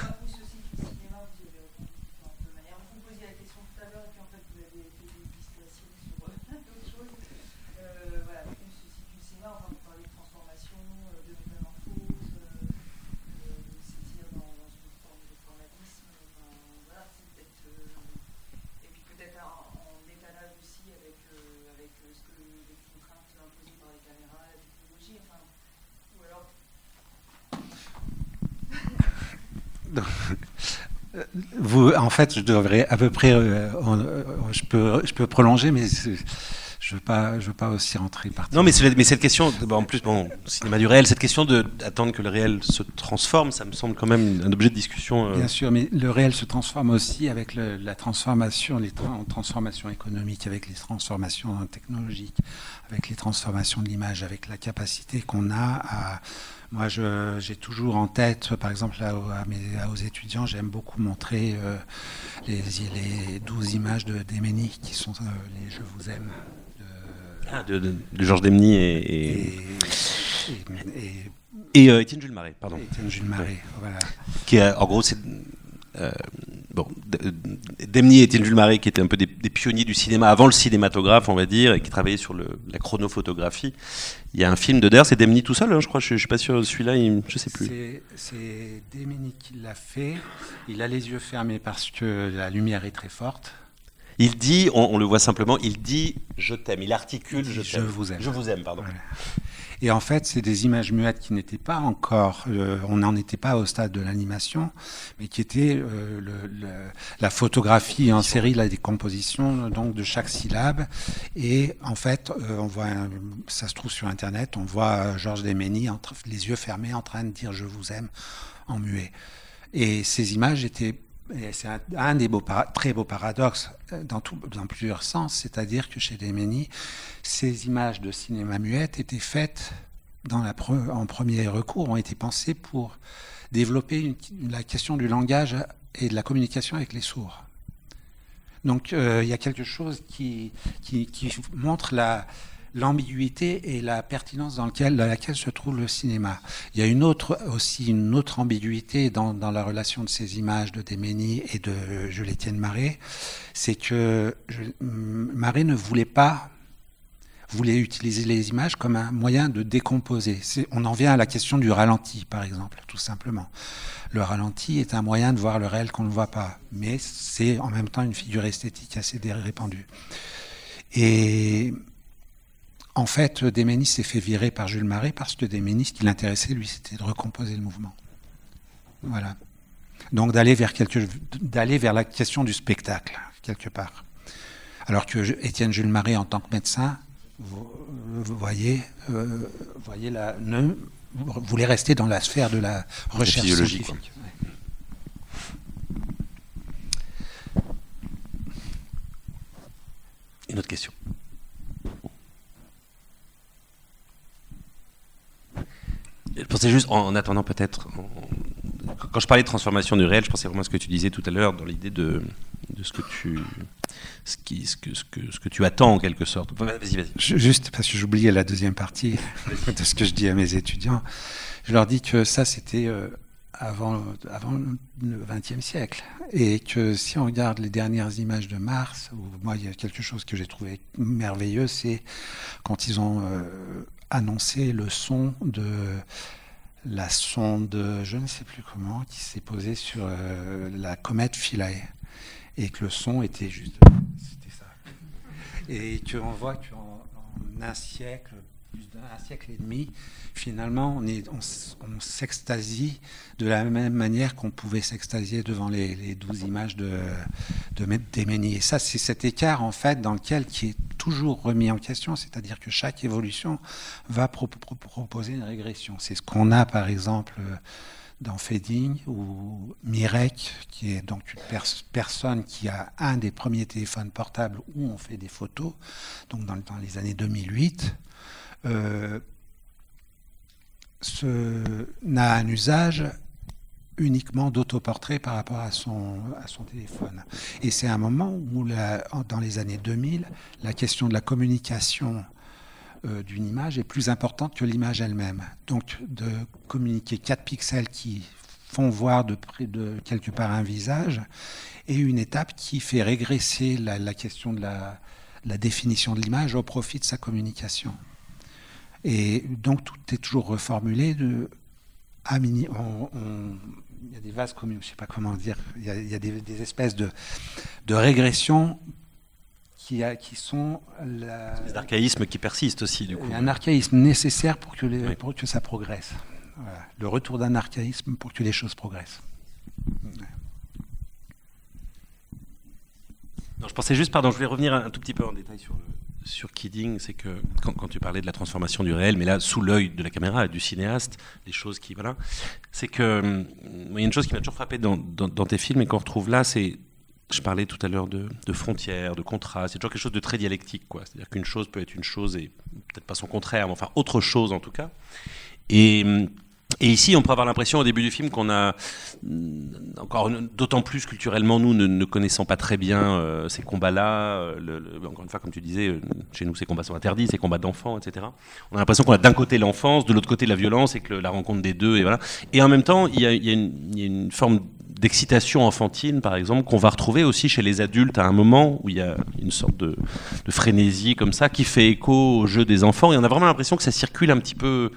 En fait, je devrais à peu près, je peux prolonger, mais je veux pas aussi rentrer partout. Non, mais cette question, en plus, cinéma du réel, cette question d'attendre que le réel se transforme, ça me semble quand même un objet de discussion. Bien sûr, mais le réel se transforme aussi avec la transformation, les transformations économiques, avec les transformations technologiques, avec les transformations de l'image, avec la capacité qu'on a à Moi, j'ai toujours en tête, par exemple, aux étudiants, j'aime beaucoup montrer les 12 images de Déménie, qui sont les Je vous aime. De Georges Demny et Étienne Jules Marais, pardon. Étienne Jules Marais, voilà. Qui est, en gros, c'est Demny et Étienne Jules Marais, qui étaient un peu des pionniers du cinéma avant le cinématographe, on va dire, et qui travaillaient sur la chronophotographie. Il y a un film de d'ailleurs, c'est Demny tout seul, hein, je crois. Je suis pas sûr, celui-là, je sais plus. C'est Demny qui l'a fait. Il a les yeux fermés parce que la lumière est très forte. Il dit, on le voit simplement, il dit je t'aime. Il articule je t'aime. Je vous aime. Je vous aime, pardon. Voilà. Et en fait, c'est des images muettes qui n'étaient pas encore, on n'en était pas au stade de l'animation, mais qui étaient la photographie en série, la décomposition donc de chaque syllabe. Et en fait, on voit, ça se trouve sur Internet, on voit Georges Déménie les yeux fermés en train de dire je vous aime en muet. Et ces images étaient c'est un des très beaux paradoxes dans plusieurs sens, c'est-à-dire que chez Déménie, ces images de cinéma muette étaient faites en premier recours, ont été pensées pour développer la question du langage et de la communication avec les sourds. Donc il y a quelque chose qui montre l'ambiguïté et la pertinence dans laquelle se trouve le cinéma. Il y a une autre ambiguïté dans la relation de ces images de Déménie et de Jules Étienne Marais, c'est que Marais voulait utiliser les images comme un moyen de décomposer. On en vient à la question du ralenti, par exemple, tout simplement. Le ralenti est un moyen de voir le réel qu'on ne voit pas, mais c'est en même temps une figure esthétique assez répandue. Et en fait, Déménie s'est fait virer par Jules Marais parce que Déménie, ce qui l'intéressait, lui, c'était de recomposer le mouvement. Voilà. Donc d'aller vers la question du spectacle, quelque part. Alors que Étienne Jules Marais, en tant que médecin, vous voyez, voulait rester dans la sphère de la recherche scientifique. Une autre question. Je pensais juste, en attendant peut-être, quand je parlais de transformation du réel, je pensais vraiment à ce que tu disais tout à l'heure, dans l'idée de ce que tu attends en quelque sorte. Vas-y. Juste parce que j'oubliais la deuxième partie de ce que je dis à mes étudiants, je leur dis que ça c'était avant le XXe siècle, et que si on regarde les dernières images de Mars, moi il y a quelque chose que j'ai trouvé merveilleux, c'est quand ils ont annoncé le son de la sonde, je ne sais plus comment, qui s'est posée sur la comète Philae, et que le son était juste, c'était ça, et qu'on voit qu'en un siècle, plus d'un siècle et demi, finalement on s'extasie de la même manière qu'on pouvait s'extasier devant les 12 images de Déménie. Et ça, c'est cet écart en fait dans lequel qui est toujours remis en question, c'est-à-dire que chaque évolution va proposer une régression. C'est ce qu'on a par exemple dans Fading, ou Mirek, qui est donc une personne qui a un des premiers téléphones portables où on fait des photos, donc dans les années 2008, n'a un usage uniquement d'autoportrait par rapport à son téléphone. Et c'est un moment où, dans les années 2000, la question de la communication d'une image est plus importante que l'image elle-même. Donc de communiquer 4 pixels qui font voir de quelque part un visage, et une étape qui fait régresser la question de la définition de l'image au profit de sa communication. Et donc tout est toujours reformulé il y a des vases communs, je ne sais pas comment dire, il y a des espèces de régression qui sont des archaïsmes qui persistent aussi, du coup. Un archaïsme nécessaire pour que ça progresse. Voilà. Le retour d'un archaïsme pour que les choses progressent. Non, je pensais juste, pardon, je vais revenir un tout petit peu en détail sur Kidding, c'est que quand tu parlais de la transformation du réel, mais là, sous l'œil de la caméra et du cinéaste, les choses qui... Voilà, c'est que... Il y a une chose qui m'a toujours frappé dans tes films et qu'on retrouve là, c'est... Je parlais tout à l'heure de frontières, de contrastes, c'est toujours quelque chose de très dialectique, quoi. C'est-à-dire qu'une chose peut être une chose et peut-être pas son contraire, mais enfin autre chose en tout cas. Et Et ici, on peut avoir l'impression au début du film qu'on a, encore d'autant plus culturellement, nous ne connaissant pas très bien ces combats-là, encore une fois, comme tu disais, chez nous, ces combats sont interdits, ces combats d'enfants, etc. On a l'impression qu'on a d'un côté l'enfance, de l'autre côté la violence, et que la rencontre des deux, et voilà. Et en même temps, il y a une forme d'excitation enfantine, par exemple, qu'on va retrouver aussi chez les adultes à un moment où il y a une sorte de frénésie comme ça, qui fait écho au jeu des enfants. Et on a vraiment l'impression que ça circule un petit peu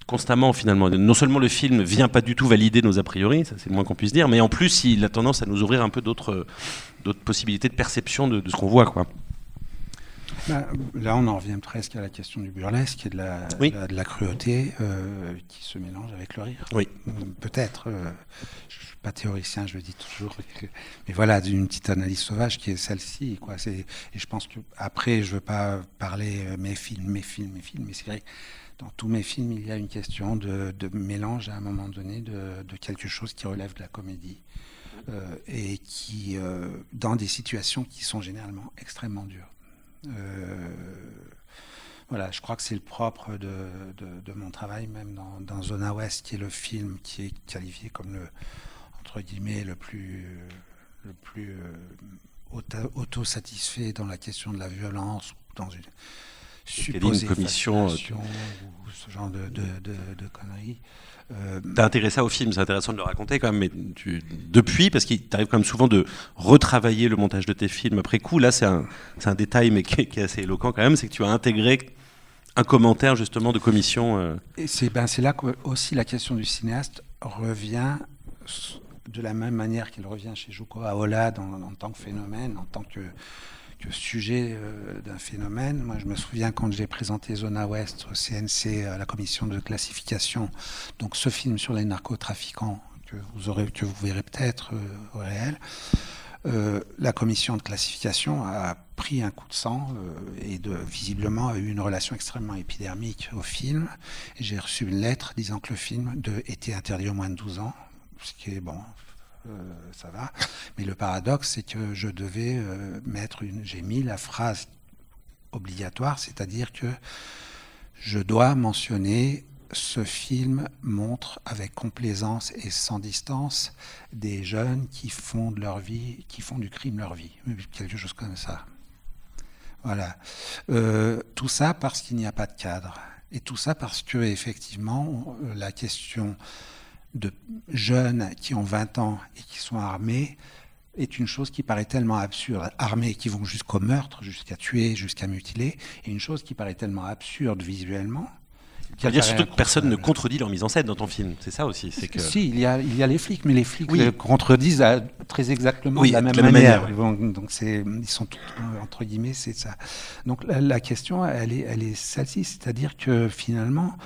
constamment finalement. Non seulement le film vient pas du tout valider nos a priori, ça c'est le moins qu'on puisse dire, mais en plus il a tendance à nous ouvrir un peu d'autres possibilités de perception de ce qu'on voit, quoi. Là, on en revient presque à la question du burlesque et de la cruauté qui se mélange avec le rire. Oui. Peut-être. Je ne suis pas théoricien, je le dis toujours. Mais voilà, d'une petite analyse sauvage qui est celle-ci, quoi. Et je pense que après, je ne veux pas parler mes films, mais c'est vrai. Dans tous mes films, il y a une question de mélange à un moment donné de quelque chose qui relève de la comédie et qui, dans des situations qui sont généralement extrêmement dures. Voilà, je crois que c'est le propre de mon travail, même dans Zona Ouest, qui est le film qui est qualifié comme entre guillemets, le plus auto-satisfait dans la question de la violence, ou dans une supposée commission ou ce genre de conneries. T'as intégré ça au film, c'est intéressant de le raconter quand même, mais depuis, parce qu'il t'arrive quand même souvent de retravailler le montage de tes films après coup, là c'est un détail mais qui est assez éloquent quand même, c'est que tu as intégré un commentaire justement de commission. Et c'est là que aussi la question du cinéaste revient de la même manière qu'il revient chez Jouko Aola en tant que phénomène, en tant que sujet d'un phénomène. Moi, je me souviens quand j'ai présenté Zona Ouest au CNC, à la commission de classification, donc ce film sur les narcotrafiquants que vous verrez peut-être au réel, la commission de classification a pris un coup de sang et visiblement a eu une relation extrêmement épidermique au film. Et j'ai reçu une lettre disant que le film était interdit aux moins de 12 ans, ce qui est bon. Ça va. Mais le paradoxe, c'est que je devais j'ai mis la phrase obligatoire, c'est-à-dire que je dois mentionner ce film montre avec complaisance et sans distance des jeunes qui font de leur vie, qui font du crime leur vie, quelque chose comme ça. Voilà. Tout ça parce qu'il n'y a pas de cadre. Et tout ça parce que, effectivement, la question de jeunes qui ont 20 ans et qui sont armés est une chose qui paraît tellement absurde. Armés qui vont jusqu'au meurtre, jusqu'à tuer, jusqu'à mutiler, et une chose qui paraît tellement absurde visuellement. Ça veut dire surtout que personne ne contredit leur mise en scène dans ton film, c'est ça aussi. C'est que... Si, il y a les flics, mais les flics contredisent très exactement de la même manière. Donc ils sont tous, entre guillemets, c'est ça. Donc la question, elle est celle-ci, c'est-à-dire que finalement,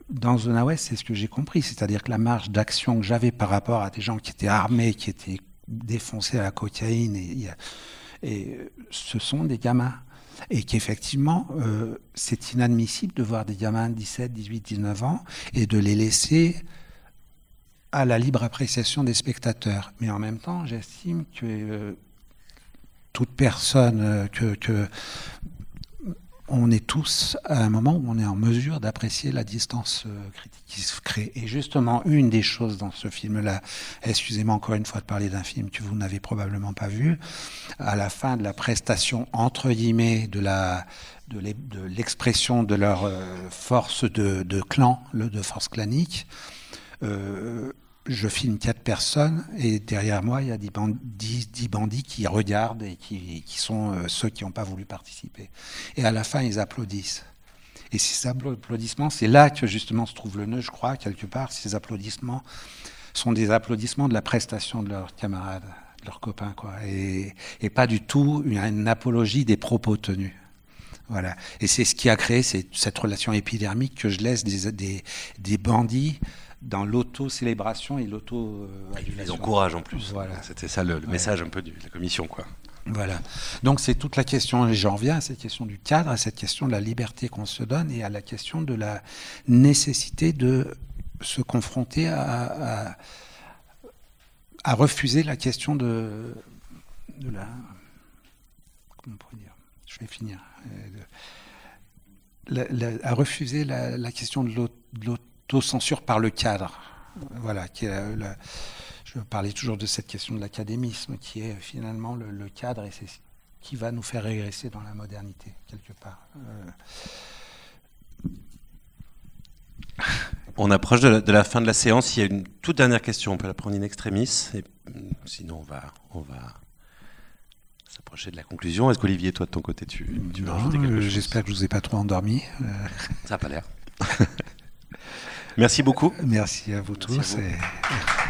dans Zona Ouest, c'est ce que j'ai compris, c'est-à-dire que la marge d'action que j'avais par rapport à des gens qui étaient armés, qui étaient défoncés à la cocaïne, et ce sont des gamins. Et qu'effectivement, c'est inadmissible de voir des gamins de 17, 18, 19 ans et de les laisser à la libre appréciation des spectateurs. Mais en même temps, j'estime que toute personne, on est tous à un moment où on est en mesure d'apprécier la distance critique qui se crée. Et justement, une des choses dans ce film-là, excusez-moi encore une fois de parler d'un film que vous n'avez probablement pas vu, à la fin de la prestation, entre guillemets, de l'expression de leur force de clan, de force clanique, je filme 4 personnes et derrière moi, il y a 10 bandits qui regardent et qui sont ceux qui n'ont pas voulu participer. Et à la fin, ils applaudissent. Et ces applaudissements, c'est là que justement se trouve le nœud, je crois, quelque part. Ces applaudissements sont des applaudissements de la prestation de leurs camarades, de leurs copains, quoi. Et pas du tout une apologie des propos tenus. Voilà. Et c'est ce qui a créé cette relation épidermique que je laisse des bandits dans l'auto-célébration et l'auto-adulation. Ils les encouragent en plus. Voilà. C'était ça le message un peu de la commission, quoi. Voilà. Donc c'est toute la question, et j'en reviens à cette question du cadre, à cette question de la liberté qu'on se donne et à la question de la nécessité de se confronter à refuser la question de la... Comment on pourrait dire ? Je vais finir. À refuser la question de l'autocensure par le cadre. Voilà, je parlais toujours de cette question de l'académisme, qui est finalement le cadre, et c'est ce qui va nous faire régresser dans la modernité, quelque part. On approche de la fin de la séance. Il y a une toute dernière question. On peut la prendre in extremis. Et, sinon, on va s'approcher de la conclusion. Est-ce qu'Olivier, toi, de ton côté, tu veux rajouter quelque chose? J'espère que je ne vous ai pas trop endormi. Ça n'a pas l'air. Merci beaucoup. Merci à vous tous. Merci à vous.